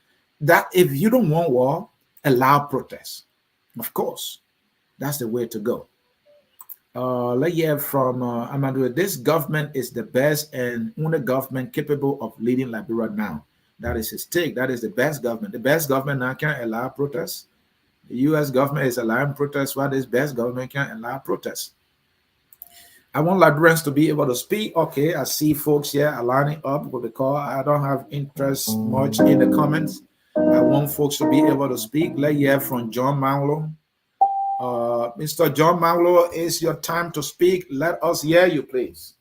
That if you don't want war, allow protest. Of course, that's the way to go. Let's hear from Amadou. This government is the best and only government capable of leading Liberia now. That is his take. That is the best government. The best government now can't allow protests. The U.S. government is allowing protests, while this best government can't allow protests. I want Liberians to be able to speak. Okay, I see folks here are lining up with the call. I don't have interest much in the comments. I want folks to be able to speak. Let's hear from John Manlo. Mr. John Manlo, it's your time to speak. Let us hear you, please.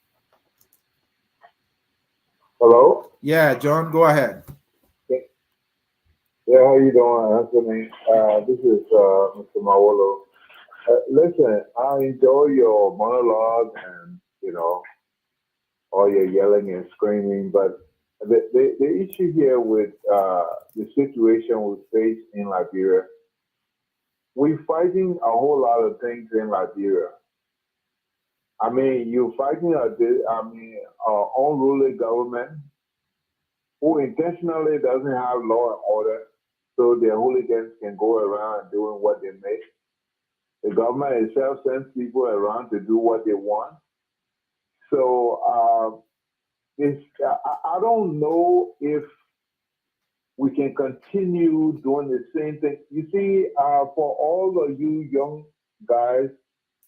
Hello? Yeah, John, go ahead. Yeah, how you doing, Anthony? This is Mr. Mawolo. Listen, I enjoy your monologue and, all your yelling and screaming, but the issue here with the situation we face in Liberia, we're fighting a whole lot of things in Liberia. I mean, you're fighting our unruly government who intentionally doesn't have law and order, so their hooligans can go around doing what they make. The government itself sends people around to do what they want. So I don't know if we can continue doing the same thing. You see, for all of you young guys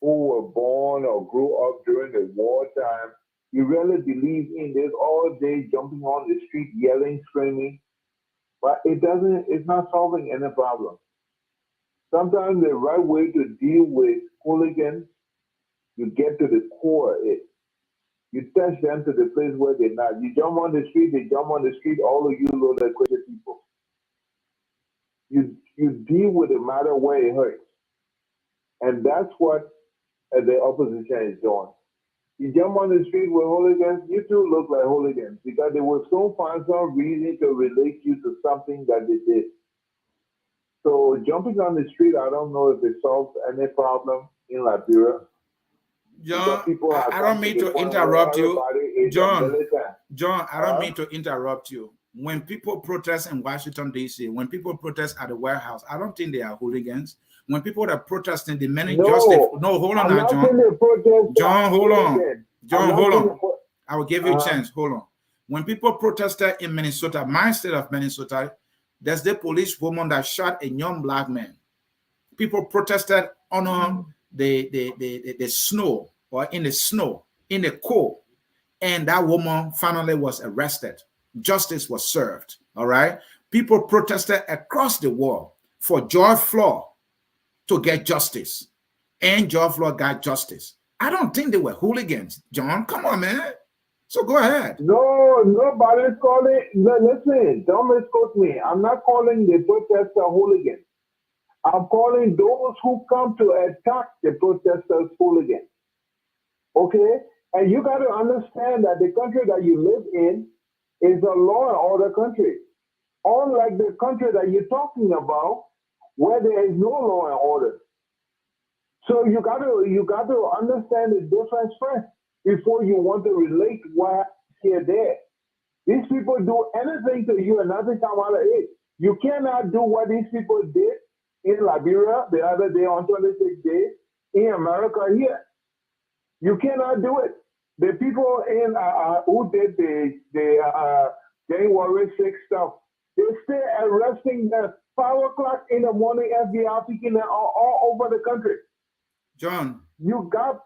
who were born or grew up during the wartime, you really believe in this all day jumping on the street, yelling, screaming, but it's not solving any problem. Sometimes the right way to deal with hooligans, you get to the core of it. You touch them to the place where they're not. You jump on the street, they jump on the street, all of you little crazy people. You deal with the matter where it hurts. And that's what the opposition is doing. You jump on the street with hooligans, you too look like hooligans because they will soon find some reason to relate you to something that they did. So jumping on the street, I don't know if it solves any problem in Liberia. John, I don't mean to interrupt you. John, I don't mean to interrupt you. When people protest in Washington, D.C., when people protest at the White House, I don't think they are hooligans. When people are protesting, demanding justice. No, hold on now, John. John, hold on. John, hold on. I will give you a chance. Hold on. When people protested in Minnesota, my state of Minnesota, there's the police woman that shot a young black man. People protested on the snow or in the snow, in the cold. And that woman finally was arrested. Justice was served. All right. People protested across the world for George Floyd to get justice. And George Floyd got justice. I don't think they were hooligans. John, come on, man. So go ahead. No, nobody's calling. Listen, don't misquote me. I'm not calling the protester hooligans. I'm calling those who come to attack the protesters hooligans. Okay? And you got to understand that the country that you live in is a law and order country. Unlike the country that you're talking about, where there is no law and order. So you got to understand the difference first before you want to relate what here there. These people do anything to you and nothing come out of it. You cannot do what these people did in Liberia the other day on 26 days in America here. You cannot do it. The people in who did the January 6th stuff, they still arresting them 5 o'clock in the morning, FBI picking them all over the country. John. You got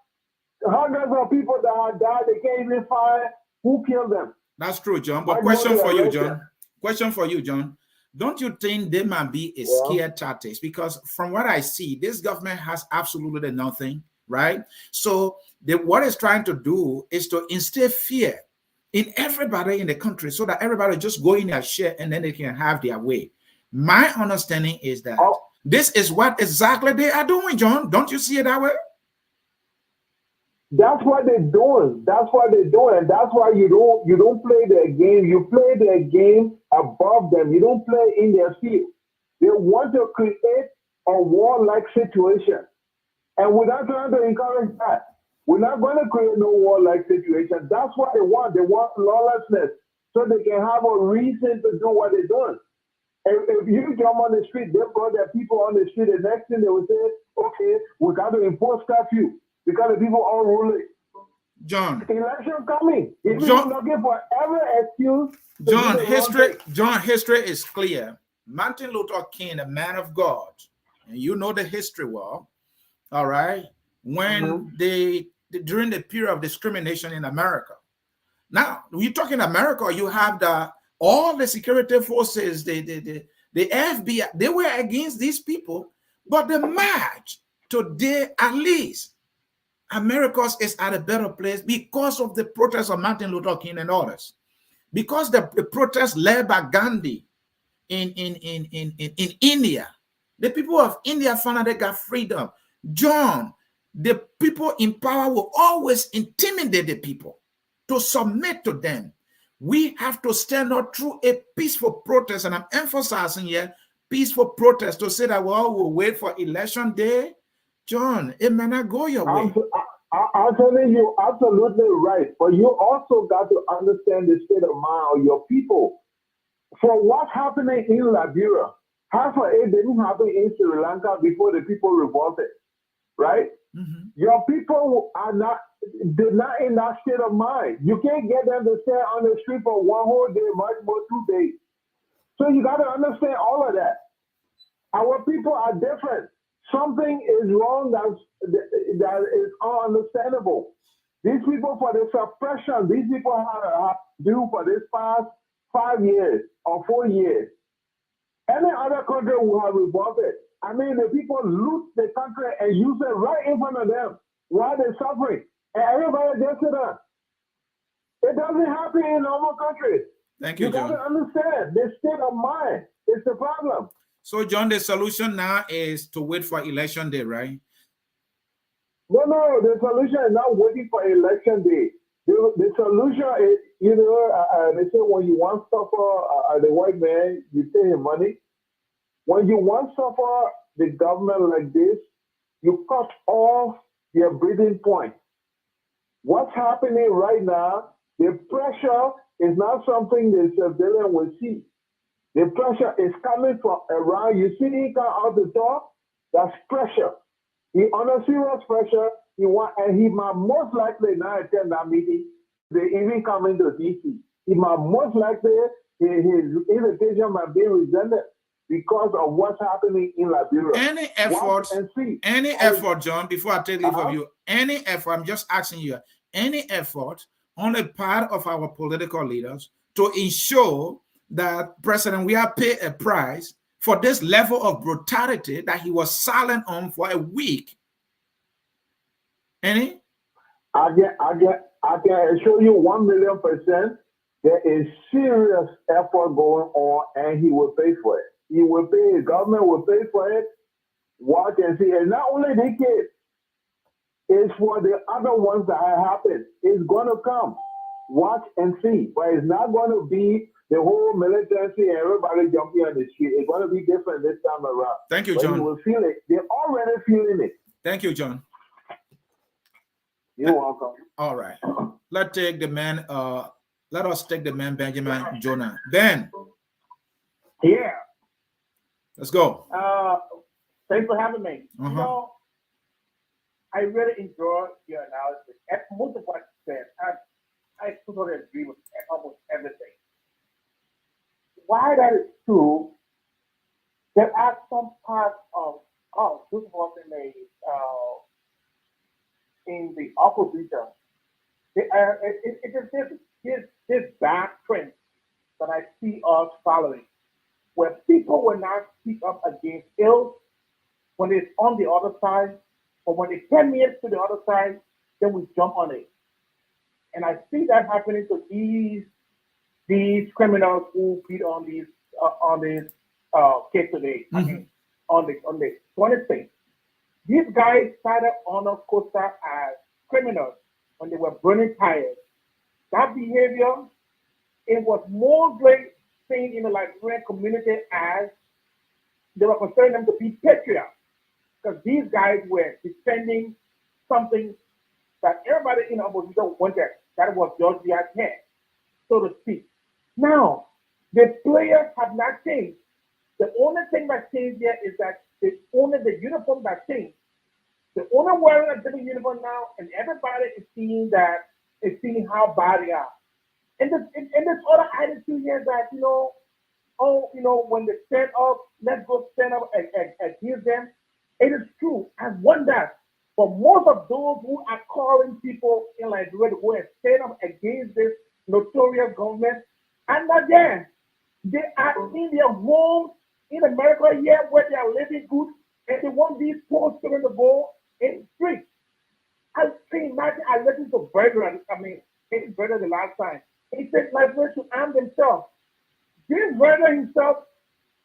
hundreds of people that have died. They can't even find who killed them. That's true, John. But question for you, John. Question for you, John. Don't you think there might be a scare tactics? Because from what I see, this government has absolutely nothing, right? So what it's trying to do is to instill fear in everybody in the country so that everybody just go in their share and then they can have their way. My understanding is that this is what exactly they are doing, John. Don't you see it that way? That's what they're doing. That's what they're doing. And that's why you don't play their game. You play their game above them. You don't play in their field. They want to create a war-like situation. And we're not trying to encourage that. We're not going to create no war-like situation. That's what they want. They want lawlessness so they can have a reason to do what they're doing. If you jump on the street, they brought their people on the street. The next thing they will say, okay, we got to impose curfew because the people are unruly. John. Election coming. If you're looking for every excuse. John, history is clear. Martin Luther King, a man of God, and you know the history well, all right, when during the period of discrimination in America. Now, when you talk in America, you have all the security forces, the FBI, they were against these people, but the match today, at least, America is at a better place because of the protests of Martin Luther King and others. because the protest led by Gandhi in India, the people of India finally got freedom. John, the people in power will always intimidate the people to submit to them. We have to stand up through a peaceful protest, and I'm emphasizing here peaceful protest, to say that well, we'll wait for election day. John, it may not go your way. I'm telling you, absolutely right. But you also got to understand the state of mind of your people. For what's happening in Liberia, half of it didn't happen in Sri Lanka before the people revolted, right? Mm-hmm. Your people are not in that state of mind. You can't get them to stay on the street for one whole day, much more 2 days. So you got to understand all of that. Our people are different. Something is wrong that is ununderstandable. These people, for the suppression, these people have due for this past 5 years or 4 years. Any other country would have revolted. I mean, the people loot the country and use it right in front of them while they're suffering. And everybody gets it up. It doesn't happen in normal countries. Thank you, John. You got to understand the state of mind is the problem. So, John, the solution now is to wait for election day, right? No, the solution is not waiting for election day. The solution is, they say when you want to suffer the white man, you pay him money. When you want to suffer the government like this, you cut off their breathing point. What's happening right now, the pressure is not something the civilian will see. The pressure is coming from around. You see him come out the door, that's pressure. He under serious pressure. He might most likely not attend that meeting. They even come into DC. He might most likely, his invitation might be resented because of what's happening in Liberia. Any effort, John, before I take leave of you, any effort, I'm just asking you, any effort on the part of our political leaders to ensure that President Weah pay a price for this level of brutality that he was silent on for a week? Any? I can assure you 1,000,000% there is serious effort going on, and he will pay for it. He will pay, his government will pay for it. Watch and see. And not only the kids, it's for the other ones that have happened. It's going to come. Watch and see. But it's not going to be the whole militancy and everybody jumping on the street. It's going to be different this time around. Thank you, John. But you will feel it. They're already feeling it. Thank you, John. You're welcome. All right. Let us take the man Benjamin Jonah. Ben. Yeah. Let's go. Thanks for having me. You know, I really enjoyed your analysis. Most of what you said, I totally agree with almost everything. Why that is true, there are some parts of this was in the opposition. It is this bad trend that I see us following, where people will not speak up against ill when it's on the other side, but when it permeates to the other side, then we jump on it. And I see that happening to these criminals who beat on this case today. Mm-hmm. I mean, on the 26th. These guys started on a Costa as criminals when they were burning tires. That behavior, it was mostly seen in the Liberian community as they were considering them to be patriots, because these guys were defending something that everybody in opposition wanted. That was Georgia's head, so to speak. Now, the players have not changed. The only thing that changed here is that it's only the uniform that changed. The owner wearing a different uniform now, and everybody is seeing how bad they are. And this other attitude here that, when they stand up, let's go stand up and against them. It is true. I wonder, but most of those who are calling people in Liberia who are stand up against this notorious government are not there. They are in their homes in America here where they are living good, and they want these poor children to go in the street. I can imagine I listened to Berger, maybe Berger the last time. He said, my friends should arm themselves. This brother himself,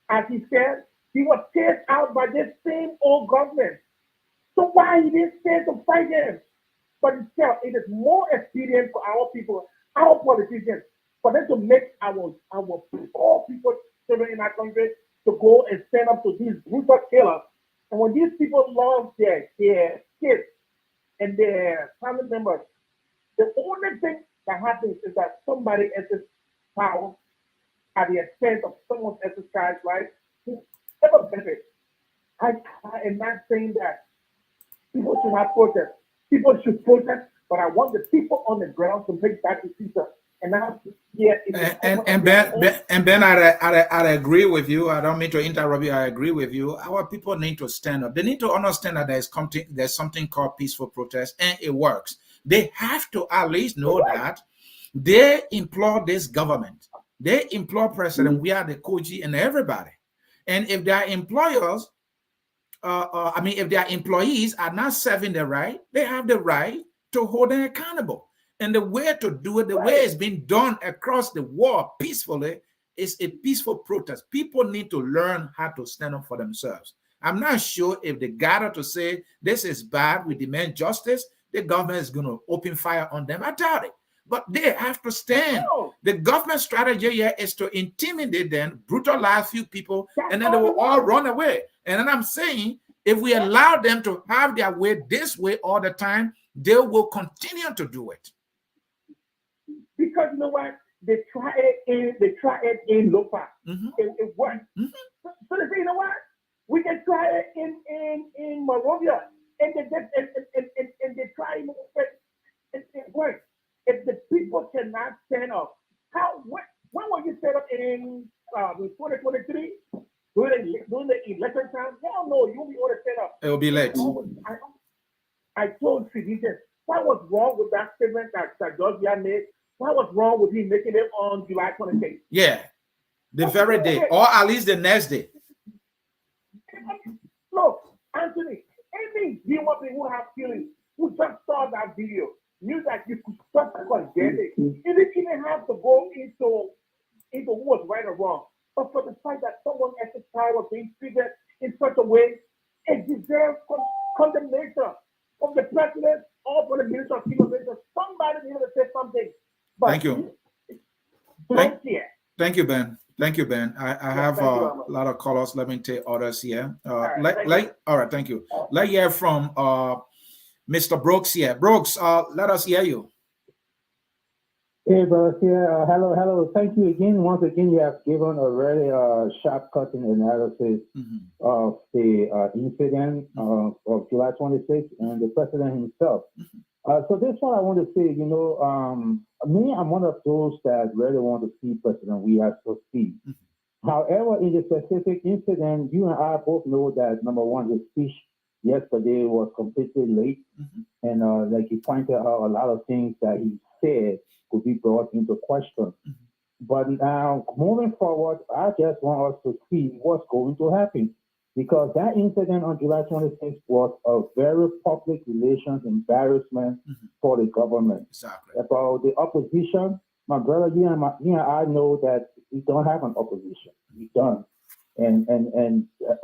as he said, he was chased out by this same old government. So why he didn't stay to fight them? But still, it is more expedient for our people, our politicians, for them to make our poor people, children in our country, to go and stand up to these brutal killers. And when these people lost their kids and their family members, the only thing that happens is that somebody else's power at the expense of someone else's guy's life who never benefits. I am not saying that people should not protest. People should protest, but I want the people on the ground to make that decision. And now, yeah, Ben, I agree with you. I don't mean to interrupt you. I agree with you. Our people need to stand up. They need to understand that there's something called peaceful protest, and it works. They have to at least know that they implore this government. They implore President Weah, the Koji, and everybody. And if their employers, if their employees are not serving the right, they have the right to hold them accountable. And the way to do it, the way it's been done across the world peacefully, is a peaceful protest. People need to learn how to stand up for themselves. I'm not sure if they gather to say, this is bad, we demand justice, the government is going to open fire on them. I doubt it. But they have to stand. The government strategy here is to intimidate them, brutalize few people, and then they will all run away. And then I'm saying, if we allow them to have their way this way all the time, they will continue to do it. Because you know what? They try it in Lopa. It works. So they say, you know what? We can try it in Monrovia. And they try it works. If the people cannot stand up, when will you stand up in 2023? During the election time? Hell no, you won't be able to stand up. It will be late. I told citizens, what was wrong with that statement that George Weah made? What was wrong with him making it on July 26th? Yeah, the very day, or at least the next day. Look, Ansony, any viewer who have feelings, who just saw that video, knew that you could just forget it. You didn't even have to go into who was right or wrong. But for the fact that someone else's child was being treated in such a way, it deserves condemnation from the president or from the minister of human rights. Somebody needed to say something. But thank you. Thank you, Ben. Thank you, Ben. I have a lot of callers. Let me take others here. All right, thank you. Let's hear from Mr. Brooks here. Brooks, let us hear you. Hey, brother. Yeah, hello. Thank you again. Once again, you have given a very sharp-cutting analysis of the incident of July 26th and the president himself. So this one I want to say, me, I'm one of those that really want to see President Weah succeed. However, in the specific incident, you and I both know that, number one, his speech yesterday was completely late. And like you pointed out, a lot of things that he said could be brought into question. But now, moving forward, I just want us to see what's going to happen. Because that incident on July 26th was a very public relations embarrassment for the government. Exactly. About the opposition, my brother, you and I know that we don't have an opposition. We don't. And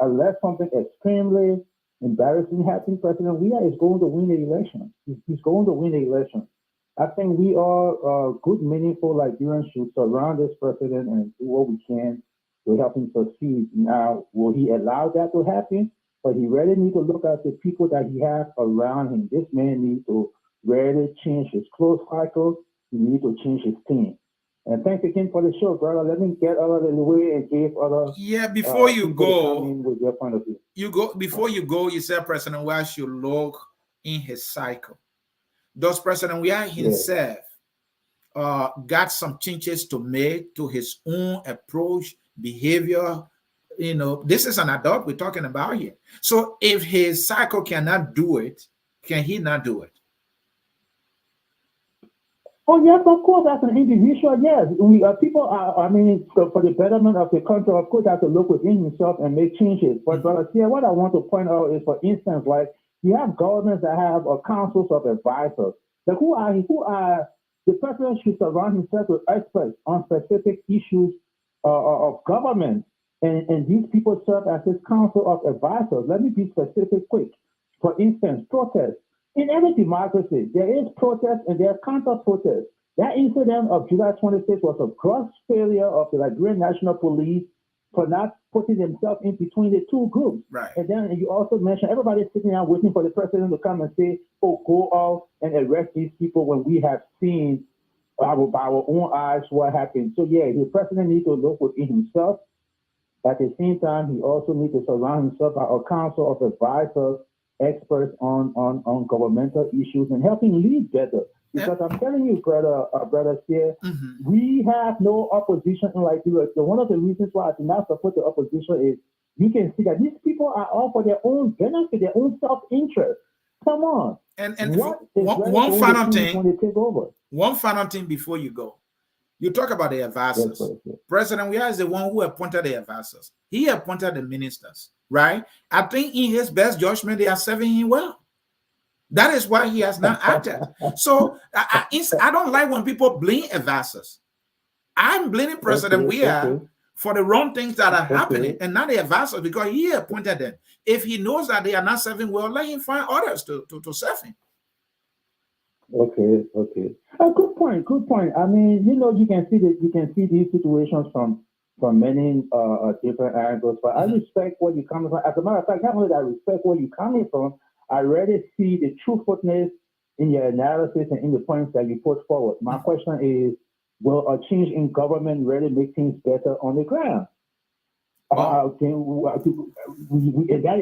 unless something extremely embarrassing happens, President Weah is going to win the election. He's going to win the election. I think we all, good, meaningful Liberians should surround this president and do what we can to help him succeed. Now, will he allow that to happen? But he really needs to look at the people that he has around him. This man needs to really change his close cycle. He needs to change his team. And thanks again for the show, brother. Let me get out of the way and give other. Yeah, before you go, with their point of view. Before you go, you said President Weah should look in his cycle. Does President Weah himself got some changes to make to his own approach, behavior? This is an adult we're talking about here. So if his cycle cannot do it, can he not do it? Oh, yes, of course, as an individual, yes. People are, for the betterment of the country, of course, have to look within himself and make changes. But, brother, what I want to point out is, for instance, like, you have governments that have councils of advisors. Like, who are The president should surround himself with experts on specific issues of government. And these people serve as his council of advisors. Let me be specific quick. For instance, protests. In every democracy, there is protest and there are counter-protests. That incident of July 26 was a gross failure of the Liberian National Police for not putting themselves in between the two groups. Right. And then you also mentioned everybody sitting down waiting for the president to come and say, oh, go out and arrest these people when we have seen by our own eyes what happened. So yeah, the president needs to look within himself. At the same time, he also needs to surround himself by a council of advisors, experts on governmental issues and helping lead better. Because I'm telling you, brother Sieh, we have no opposition in Liberia. So one of the reasons why I do not support the opposition is you can see that these people are all for their own benefit, their own self-interest. Come on. And one final thing when they take over? One final thing before you go. You talk about the advisors. Yes. President Weah is the one who appointed the advisors. He appointed the ministers, right? I think in his best judgment, they are serving him well. That is why he has not acted. So I don't like when people blame advisors. I'm blaming President Weah for the wrong things that are happening and not the advisors because he appointed them. If he knows that they are not serving well, let him find others to serve him. Okay. Good point. I mean, you can see these situations from many different angles. But I respect where you're coming from. As a matter of fact, not only that I respect where you're coming from, I really see the truthfulness in your analysis and in the points that you put forward. My question is, will a change in government really make things better on the ground? That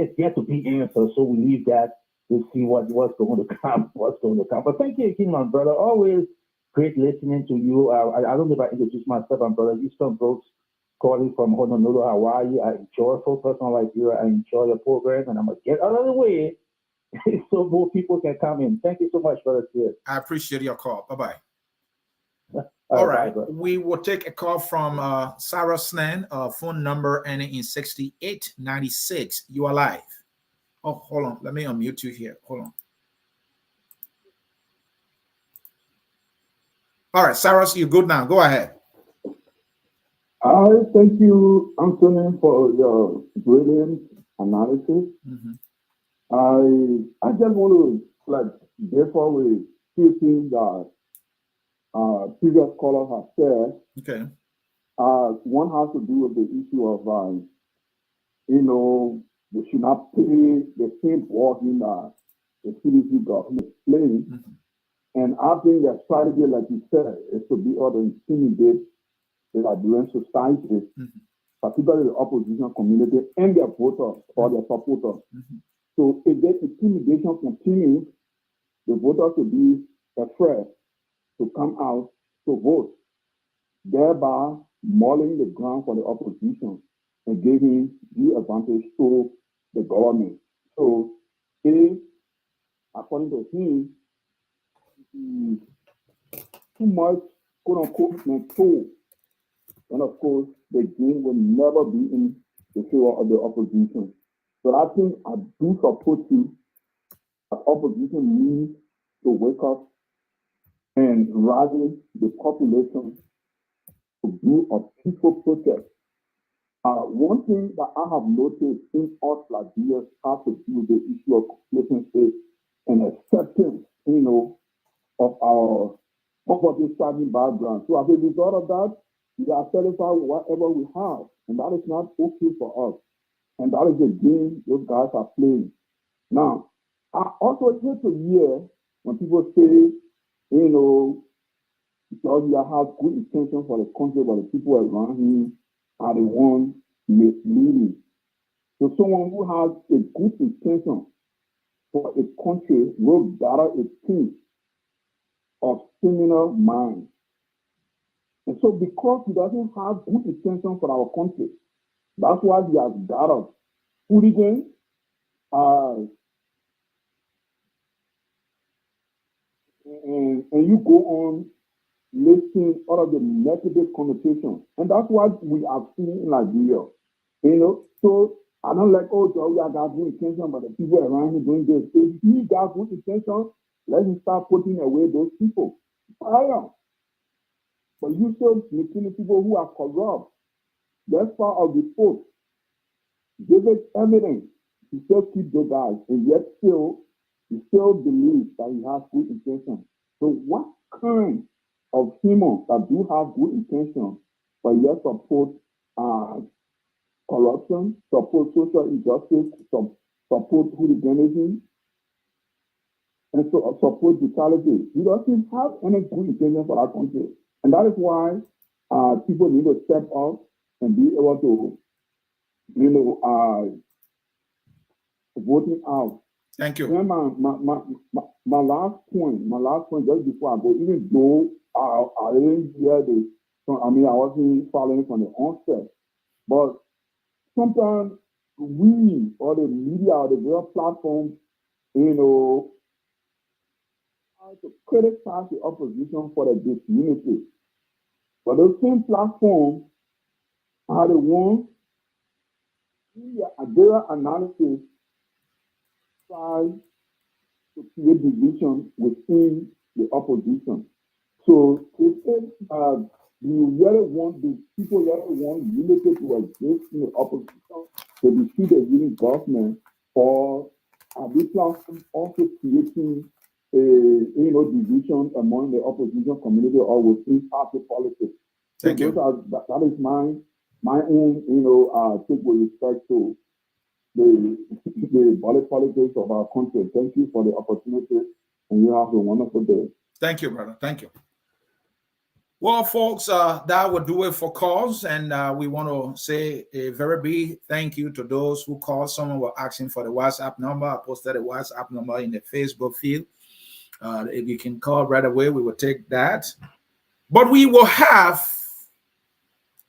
is yet to be answered, so we leave that to see what's going to come. But thank you again, my brother. Always great listening to you. I don't know if I introduced myself, my brother Easton Brooks, calling from Honolulu, Hawaii. I enjoy full person like you. I enjoy your program, and I'm going to get out of the way so more people can come in. Thank you so much, brother. I appreciate your call. Bye-bye. All right. We will take a call from Sarah Snan, phone number ending in 6896. You are live. Oh, hold on. Let me unmute you here. Hold on. All right, Sarah, you're good now. Go ahead. Thank you, Ansony, for your brilliant analysis. I just want to therefore with few things that previous caller has said. Okay. One has to do with the issue of they should not pay the same burden that the CDC government is playing. And I think their strategy, like you said, is to be able to intimidate the Liberian society, particularly the opposition community and their voters or their supporters. So if the intimidation continues, the voters will be afraid to come out to vote, thereby mulling the ground for the opposition and giving the advantage to the government. So if, according to him, too much quote-unquote control, then of course the game will never be in the favor of the opposition. But I think I do support you that opposition needs to wake up and rally the population to do a peaceful protest. One thing that I have noticed in us Liberians has to do with the issue of complacency and acceptance, of our poverty-stricken background. So as a result of that, we are satisfied with whatever we have, and that is not okay for us. And that is the game those guys are playing. Now, I also hate to hear when people say, because you have good intention for the country, but the people around him are the ones misleading. So someone who has a good intention for a country will gather a team of similar minds. And so because he doesn't have good intention for our country, that's why he has gathered hooligans, and you go on listing all of the negative connotations. And that's what we have seen in Liberia. So I don't like, Joey, I got good intention, but the people around him doing this. If he got good intention, let him start putting away those people. Fire. but you still meeting people who are corrupt. That's part of the post. Give it evidence. He still keep the guys, and yet still, he still believes that he has good intentions. So what kind of humans that do have good intentions, but yet support corruption, support social injustice, support hooliganism, and so support brutality? He doesn't have any good intentions for our country. And that is why people need to step up and be able to, voting out. Thank you. Then my last point, just before I go, even though I didn't hear this, I wasn't following from the onset, but sometimes we or the media or the real platforms, try to criticize the opposition for the disunity. But those same platforms are the ones their analysis try to create division within the opposition. So if you really want the people really want unity to exist in the opposition to defeat the ruling government, or are these platforms also creating a division among the opposition community or within party politics? Thank you. That is my own take with respect to the politics of our country. Thank you for the opportunity, and you have a wonderful day. Thank you, brother. Thank you. Well, folks, that would do it for calls, and we want to say a very big thank you to those who called. Someone were asking for the WhatsApp number. I posted a WhatsApp number in the Facebook field. If you can call right away, we will take that. But we will have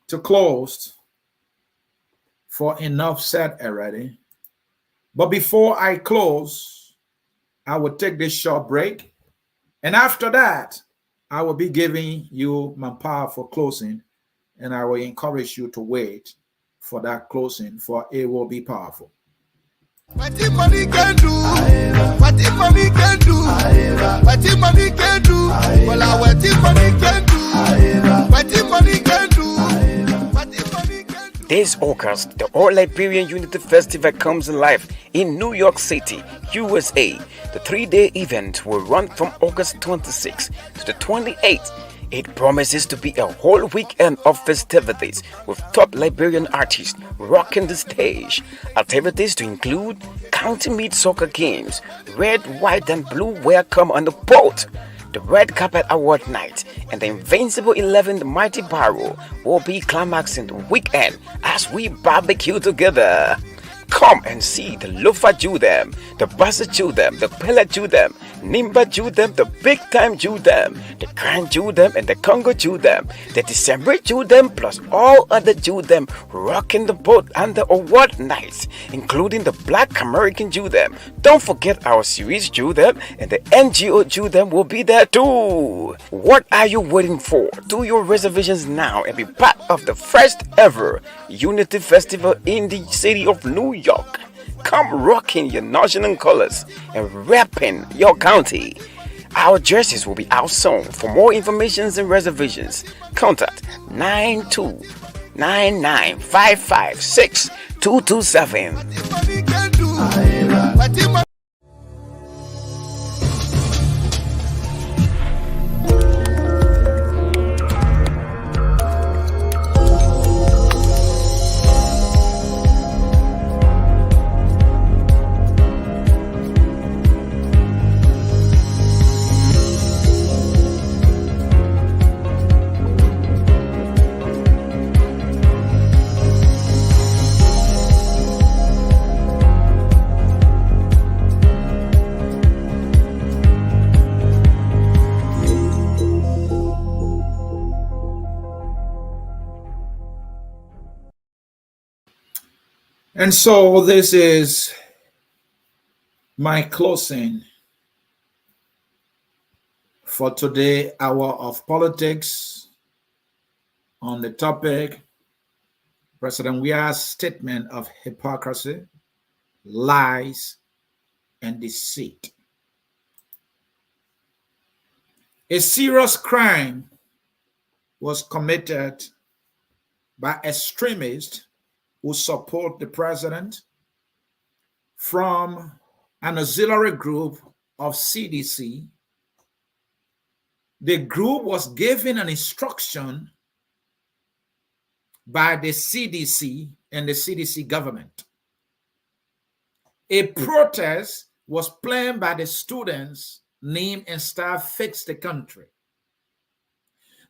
to close for enough said already. But before I close, I will take this short break. And after that, I will be giving you my powerful closing, and I will encourage you to wait for that closing, for it will be powerful. What the money can do, what the money can do, what the money can do, well, what the money can do, what the money can do, what the money can do. This August, the All Liberian Unity Festival comes alive in New York City, USA. The 3-day event will run from August 26th to the 28th. It promises to be a whole weekend of festivities with top Liberian artists rocking the stage. Activities to include county meet soccer games, red, white, and blue welcome on the boat, the Red Carpet Award Night, and the Invincible 11 Mighty Barrow will be climaxing the weekend as we barbecue together. Come and see the Lofa Judem, the Bassa Judem, the Pella Judem, Nimba Judem, the Big Time Judem, the Grand Judem, and the Congo Judem, the December Judem, plus all other Judem rocking the boat and the award nights, including the Black American Judem. Don't forget our series Judem, and the NGO Judem will be there too. What are you waiting for? Do your reservations now and be part of the first ever Unity Festival in the city of New York. Come rocking your national colors and repping your county. Our jerseys will be out soon. For more information and reservations, contact 9299556227. And so this is my closing for today, Hour of Politics, on the topic President Weah's statement of hypocrisy, lies, and deceit. A serious crime was committed by extremists who support the president from an auxiliary group of CDC. The group was given an instruction by the CDC and the CDC government. A protest was planned by the students, named and staff Fix the Country.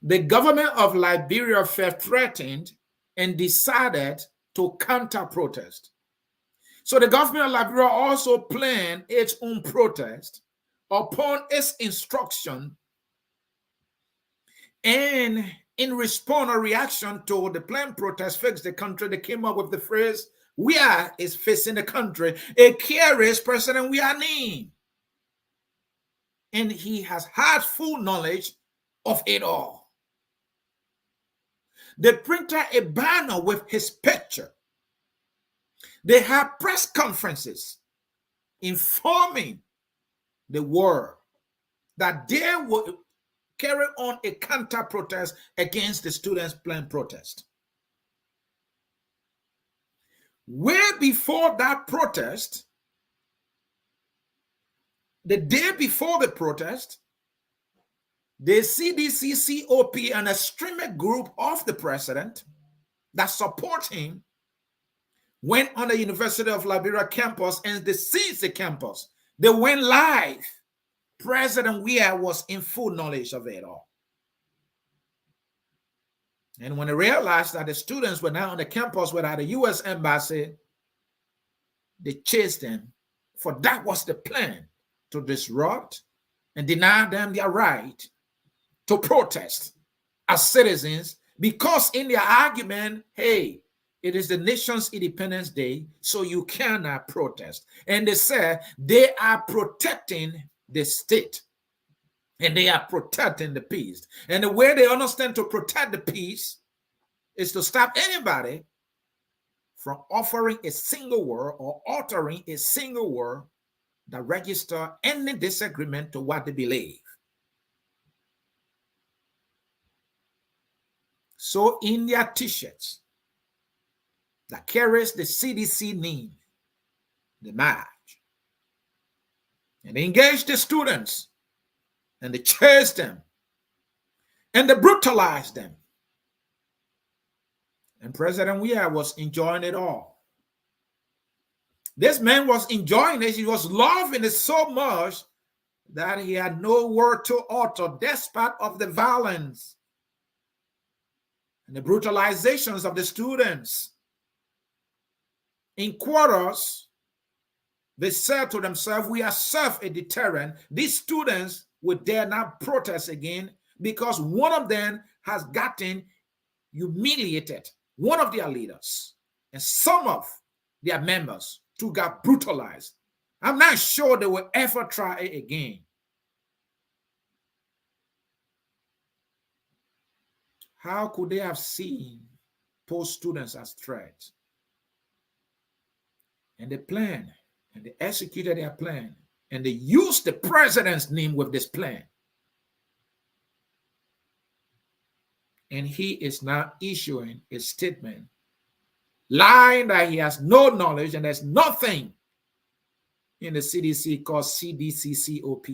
The government of Liberia felt threatened and decided to counter-protest. So the government of Liberia also planned its own protest upon its instruction, and in response or reaction to the planned protest Fix the Country, they came up with the phrase, Weah is fixing the country. It carries President Weah's name. And he has had full knowledge of it all. They printed a banner with his picture. They had press conferences informing the world that they would carry on a counter-protest against the students' planned protest. Way before that protest, the day before the protest, the CDC, COP, an extremist group of the president that support him went on the University of Liberia campus and the Sieh campus. They went live. President Weah was in full knowledge of it all. And when they realized that the students were now on the campus without the U.S. embassy, they chased them, for that was the plan, to disrupt and deny them their right to protest as citizens, because in their argument, hey, it is the nation's Independence Day, so you cannot protest. And they said they are protecting the state and they are protecting the peace. And the way they understand to protect the peace is to stop anybody from offering a single word or uttering a single word that register any disagreement to what they believe. So in their t-shirts that carries the CDC name, they march and they engage the students and they chase them and they brutalize them. And President Weah was enjoying it all. This man was enjoying it. He was loving it so much that he had no word to utter despite of the violence and the brutalizations of the students. In quarters, they said to themselves, we have served a deterrent. These students will dare not protest again because one of them has gotten humiliated, one of their leaders, and some of their members too got brutalized. I'm not sure they will ever try it again. How could they have seen post students as threats? And they planned, and they executed their plan, and they used the president's name with this plan. And he is now issuing a statement lying that he has no knowledge and there's nothing in the CDC called CDC-COP.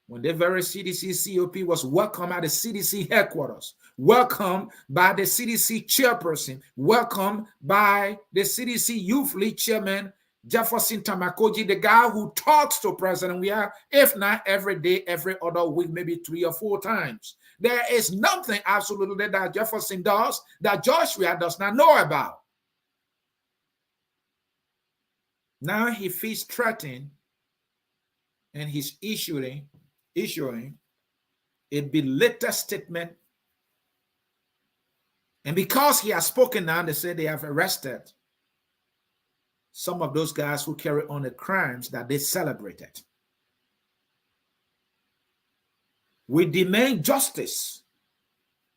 When the very CDC-COP was welcomed at the CDC headquarters, welcomed by the CDC chairperson, welcomed by the CDC Youth League chairman, Jefferson Tamakoji, the guy who talks to President Weah, if not every day, every other week, maybe 3 or 4 times. There is nothing absolutely that Jefferson does that Joshua does not know about. Now he feels threatened and he's issuing a belated statement. And because he has spoken now, they say they have arrested some of those guys who carry on the crimes that they celebrated. We demand justice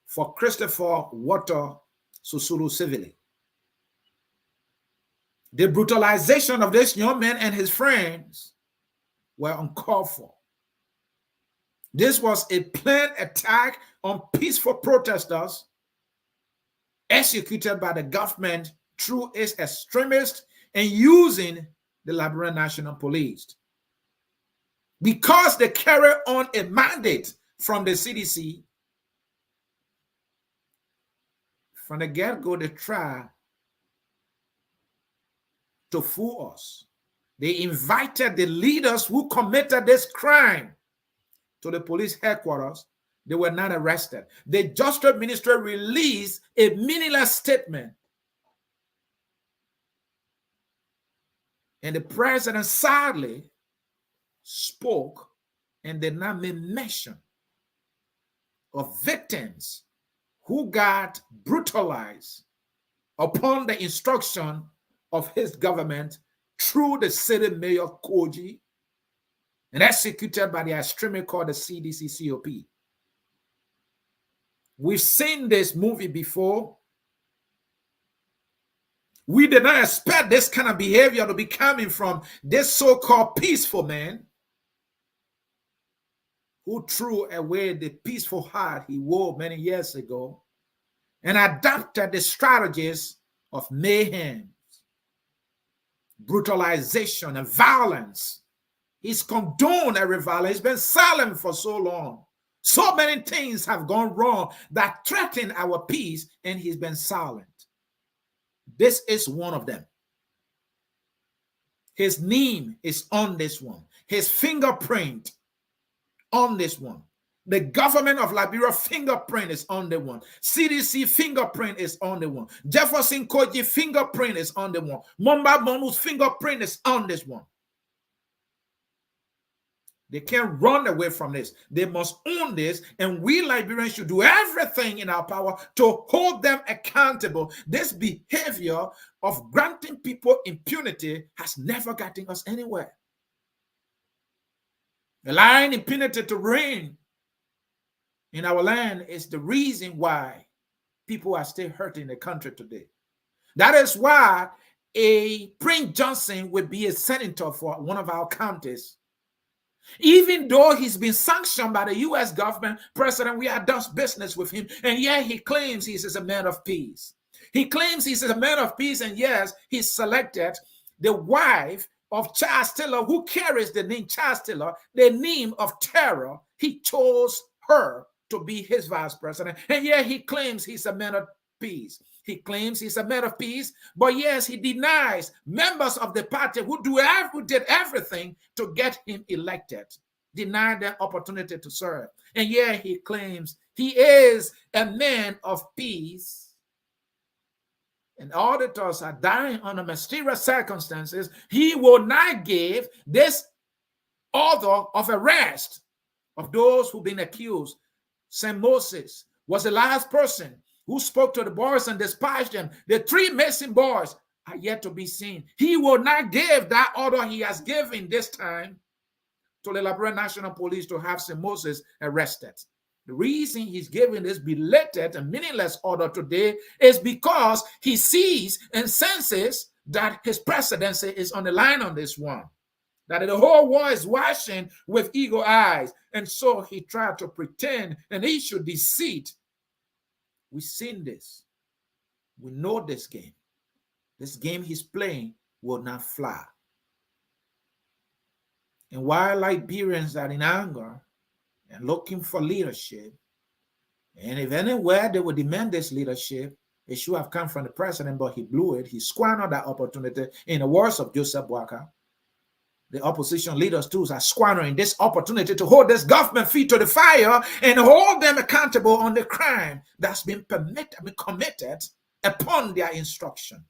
for Christopher Walter Susulu civilly. The brutalization of this young man and his friends were uncalled for. This was a planned attack on peaceful protesters executed by the government through its extremists and using the Liberian National Police. Because they carry on a mandate from the CDC, from the get-go, they try to fool us. They invited the leaders who committed this crime to the police headquarters. They were not arrested. The Justice Ministry released a meaningless statement. And the president sadly spoke and did not make mention of victims who got brutalized upon the instruction of his government through the city mayor Koji and executed by the extremely called the CDC COP. We've seen this movie before. We did not expect this kind of behavior to be coming from this so-called peaceful man who threw away the peaceful heart he wore many years ago and adopted the strategies of mayhem, brutalization, and violence. He's condoned every violence. He's been silent for so long. So many things have gone wrong that threaten our peace, and he's been silent. This is one of them. His name is on this one. His fingerprint on this one. The government of Liberia fingerprint is on the one. CDC fingerprint is on the one. Jefferson Koji fingerprint is on the one. Momba Monu's fingerprint is on this one. They can't run away from this. They must own this, and we Liberians should do everything in our power to hold them accountable. This behavior of granting people impunity has never gotten us anywhere. Allowing impunity to reign in our land is the reason why people are still hurting the country today. That is why a Prince Johnson would be a senator for one of our counties. Even though he's been sanctioned by the U.S. government, President Weah does business with him, and yet he claims he's a man of peace. He claims he's a man of peace, and yes, he selected the wife of Charles Taylor, who carries the name Charles Taylor, the name of terror. He chose her to be his vice president, and yet he claims he's a man of peace. He claims he's a man of peace, but yes, he denies members of the party who did everything to get him elected, denied their opportunity to serve. And yet he claims he is a man of peace. And auditors are dying under mysterious circumstances. He will not give this order of arrest of those who've been accused. St. Moses was the last person who spoke to the boys and despised them. The 3 missing boys are yet to be seen. He will not give that order he has given this time to the Liberian National Police to have St. Moses arrested. The reason he's giving this belated and meaningless order today is because he sees and senses that his presidency is on the line on this one, that the whole world is watching with eagle eyes. And so he tried to pretend and issue deceit. We've seen this. We know this game. This game he's playing will not fly. And while Liberians are in anger and looking for leadership, and if anywhere they would demand this leadership, it should have come from the president, but he blew it. He squandered that opportunity. In the words of Joseph Boakai, the opposition leaders too are squandering this opportunity to hold this government feet to the fire and hold them accountable on the crime that's been committed upon their instruction.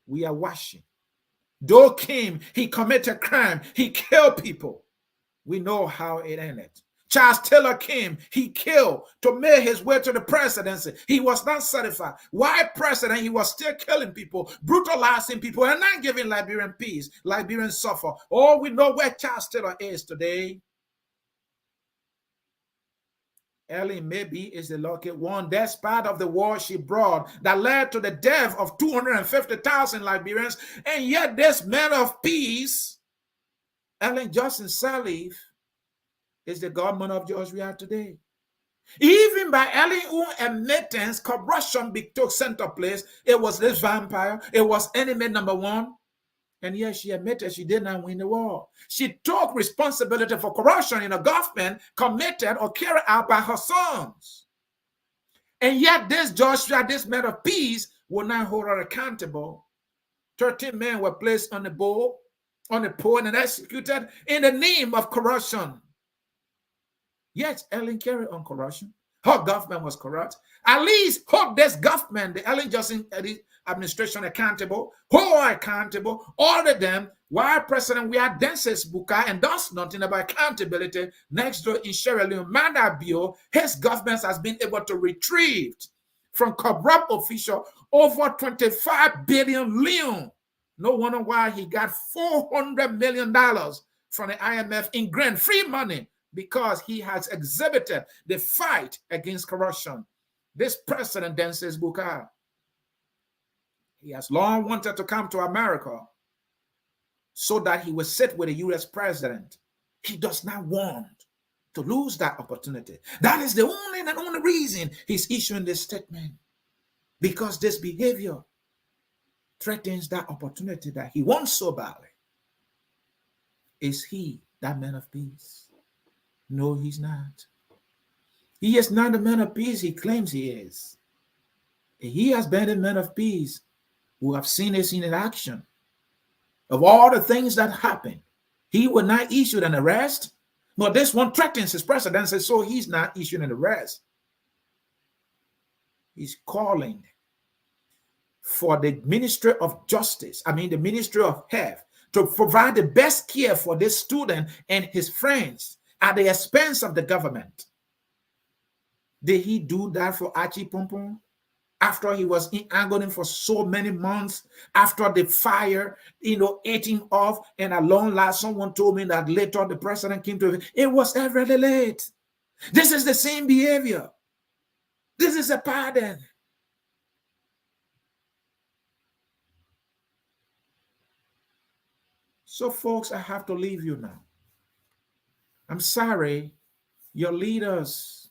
We are watching. Though Kim, he committed crime. He killed people. We know how it ended. Charles Taylor came, he killed to make his way to the presidency. He was not satisfied. Why president? He was still killing people, brutalizing people, and not giving Liberian peace. Liberians suffer. Oh, we know where Charles Taylor is today. Ellen maybe is the lucky one. That's part of the war she brought that led to the death of 250,000 Liberians. And yet this man of peace, Ellen Johnson Sirleaf, is the government of George Weah today. Even by Ellen own admittance, corruption took center place. It was this vampire. It was enemy number one. And yet she admitted she did not win the war. She took responsibility for corruption in a government committed or carried out by her sons. And yet this Joshua, this man of peace, will not hold her accountable. 13 men were placed on the pole and executed in the name of corruption. Yes, Ellen carried on corruption. Her government was corrupt. At least hold this government, the Ellen Johnson administration, accountable, hold her accountable, order them, while President Weah dances Buka and does nothing about accountability. Next door in Sierra Leone, Mandabio, his government has been able to retrieve from corrupt official over 25 billion leon. No wonder why he got $400 million from the IMF in grant free money, because he has exhibited the fight against corruption. This president dances Buka. He has long wanted to come to America so that he will sit with the U.S. president. He does not want to lose that opportunity. That is the only reason he's issuing this statement, because this behavior threatens that opportunity that he wants so badly. Is he that man of peace? No, he's not. He is not the man of peace he claims he is. He has been the man of peace who have seen this in action. Of all the things that happened, he would not issue an arrest. No, this one threatens his presidency, so he's not issuing an arrest. He's calling for the Ministry of Justice, the Ministry of Health, to provide the best care for this student and his friends at the expense of the government. Did he do that for Archie Pompon? After he was in agony for so many months, after the fire, ate him off, and at long last, someone told me that later the president came to him. It was already late. This is the same behavior. This is a pardon. So, folks, I have to leave you now. I'm sorry, your leaders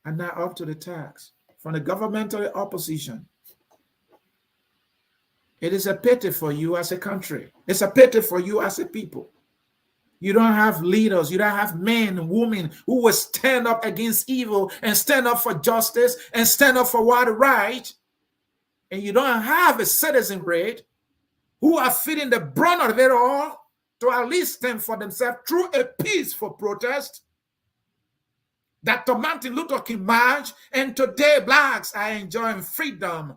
are not up to the task. From the government to the opposition, it is a pity for you as a country. It's a pity for you as a people. You don't have leaders. You don't have men and women who will stand up against evil and stand up for justice and stand up for what is right. And you don't have a citizenry who are feeling the brunt of it all to at least stand for themselves through a peaceful protest. That to Martin Luther King march, and today blacks are enjoying freedom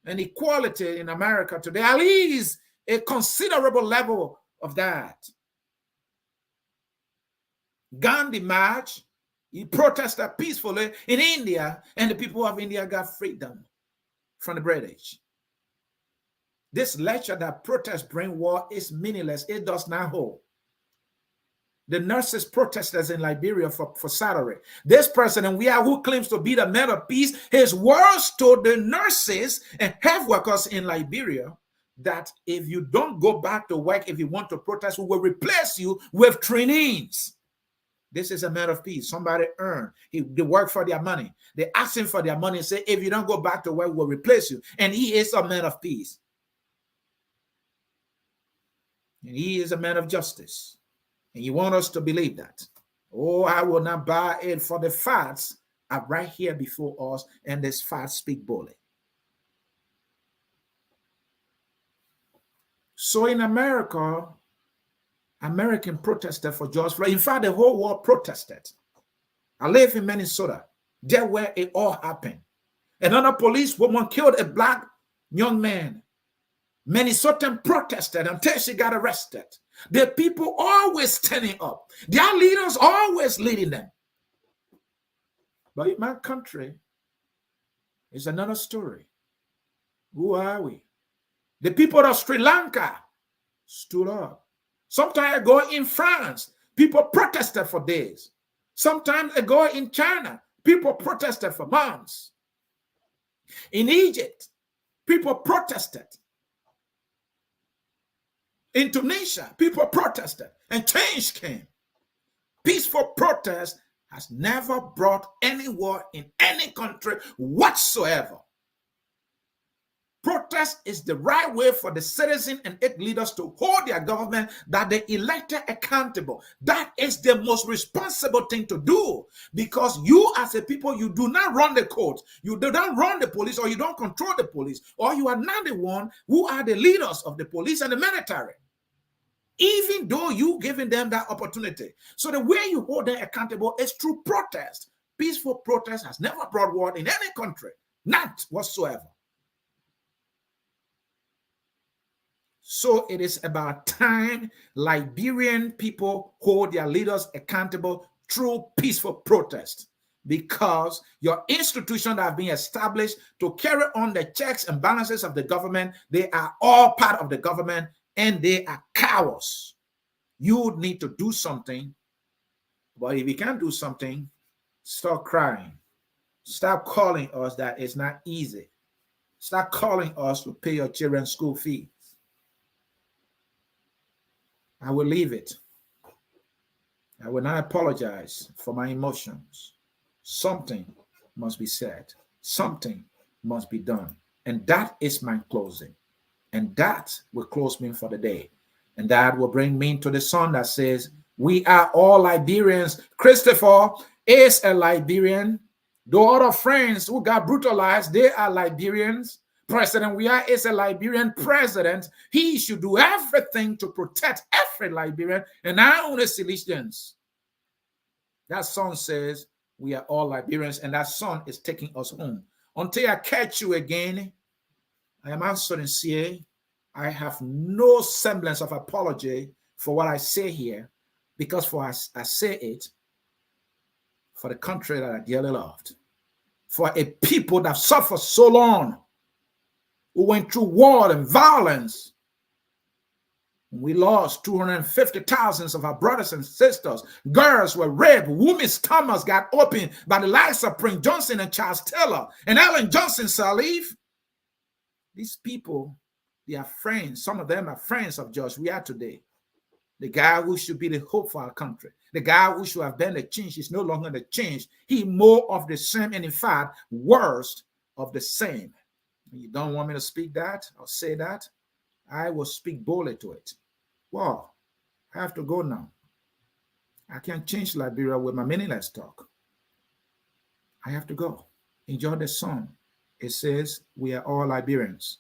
and equality in America today, at least a considerable level of that. Gandhi march, he protested peacefully in India, and the people of India got freedom from the British. This lecture that protests bring war is meaningless. It does not hold. The nurses protesters in Liberia for salary. This president, Weah, who claims to be the man of peace, his words to the nurses and health workers in Liberia that if you don't go back to work, if you want to protest, we will replace you with trainees. This is a man of peace. Somebody earned. They work for their money. They ask him for their money and say, if you don't go back to work, we'll replace you. And he is a man of peace. And he is a man of justice. And you want us to believe that. Oh, I will not buy it, for the facts are right here before us, and these facts speak boldly. So in America, American protested for George Floyd. In fact, the whole world protested. I live in Minnesota. There where it all happened. Another policewoman killed a black young man. Minnesotan protested until she got arrested. The people always standing up. Their leaders always leading them. But in my country, it's another story. Who are we? The people of Sri Lanka stood up. Sometimes ago in France, people protested for days. Sometimes ago in China, people protested for months. In Egypt, people protested. In Tunisia, people protested and change came. Peaceful protest has never brought any war in any country whatsoever. Protest is the right way for the citizens and its leaders to hold their government that they elected accountable. That is the most responsible thing to do, because you as a people, you do not run the court, you do not run the police, or you don't control the police, or you are not the one who are the leaders of the police and the military, even though you giving them that opportunity. So the way you hold them accountable is through protest. Peaceful protest has never brought war in any country, not whatsoever. So it is about time Liberian people hold their leaders accountable through peaceful protest, because your institutions that have been established to carry on the checks and balances of the government, they are all part of the government and they are cowards. You need to do something, but if you can't do something, stop crying. Stop calling us that it's not easy. Stop calling us to pay your children's school fees. I will leave it. I will not apologize for my emotions. Something must be said. Something must be done. And that is my closing. And that will close me for the day. And that will bring me to the song that says, we are all Liberians. Christopher is a Liberian. The other friends who got brutalized, they are Liberians. President Weah is a Liberian president. He should do everything to protect every Liberian and not only Silesians. That song says we are all Liberians, and that song is taking us home. Until I catch you again, I am Ansony Sieh. I have no semblance of apology for what I say here, because I say it for the country that I dearly loved, for a people that suffered so long, who went through war and violence. We lost 250,000 of our brothers and sisters. Girls were raped. Women's stomachs got opened by the likes of Prince Johnson and Charles Taylor and Ellen Johnson Sirleaf. These people, they are friends. Some of them are friends of George Weah today. The guy who should be the hope for our country. The guy who should have been the change is no longer the change. He more of the same, and in fact, worst of the same. You don't want me to speak that or say that? I will speak boldly to it. Wow, I have to go now. I can't change Liberia with my meaningless talk. I have to go. Enjoy the song. It says, we are all Liberians.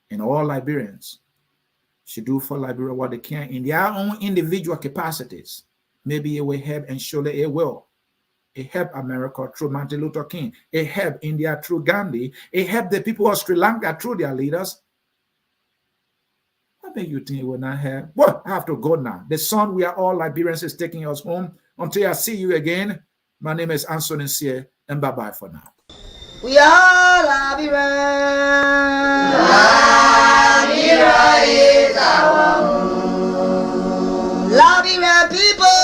And all Liberians should do for Liberia what they can in their own individual capacities. Maybe it will help, and surely it will. It helped America through Martin Luther King. It helped India through Gandhi. It helped the people of Sri Lanka through their leaders. What make you think it will not help? Well, I have to go now. The song We Are All Liberians is taking us home. Until I see you again, my name is Ansony Sieh, and bye-bye for now. We are Liberians. Liberia is our home. Liberian people.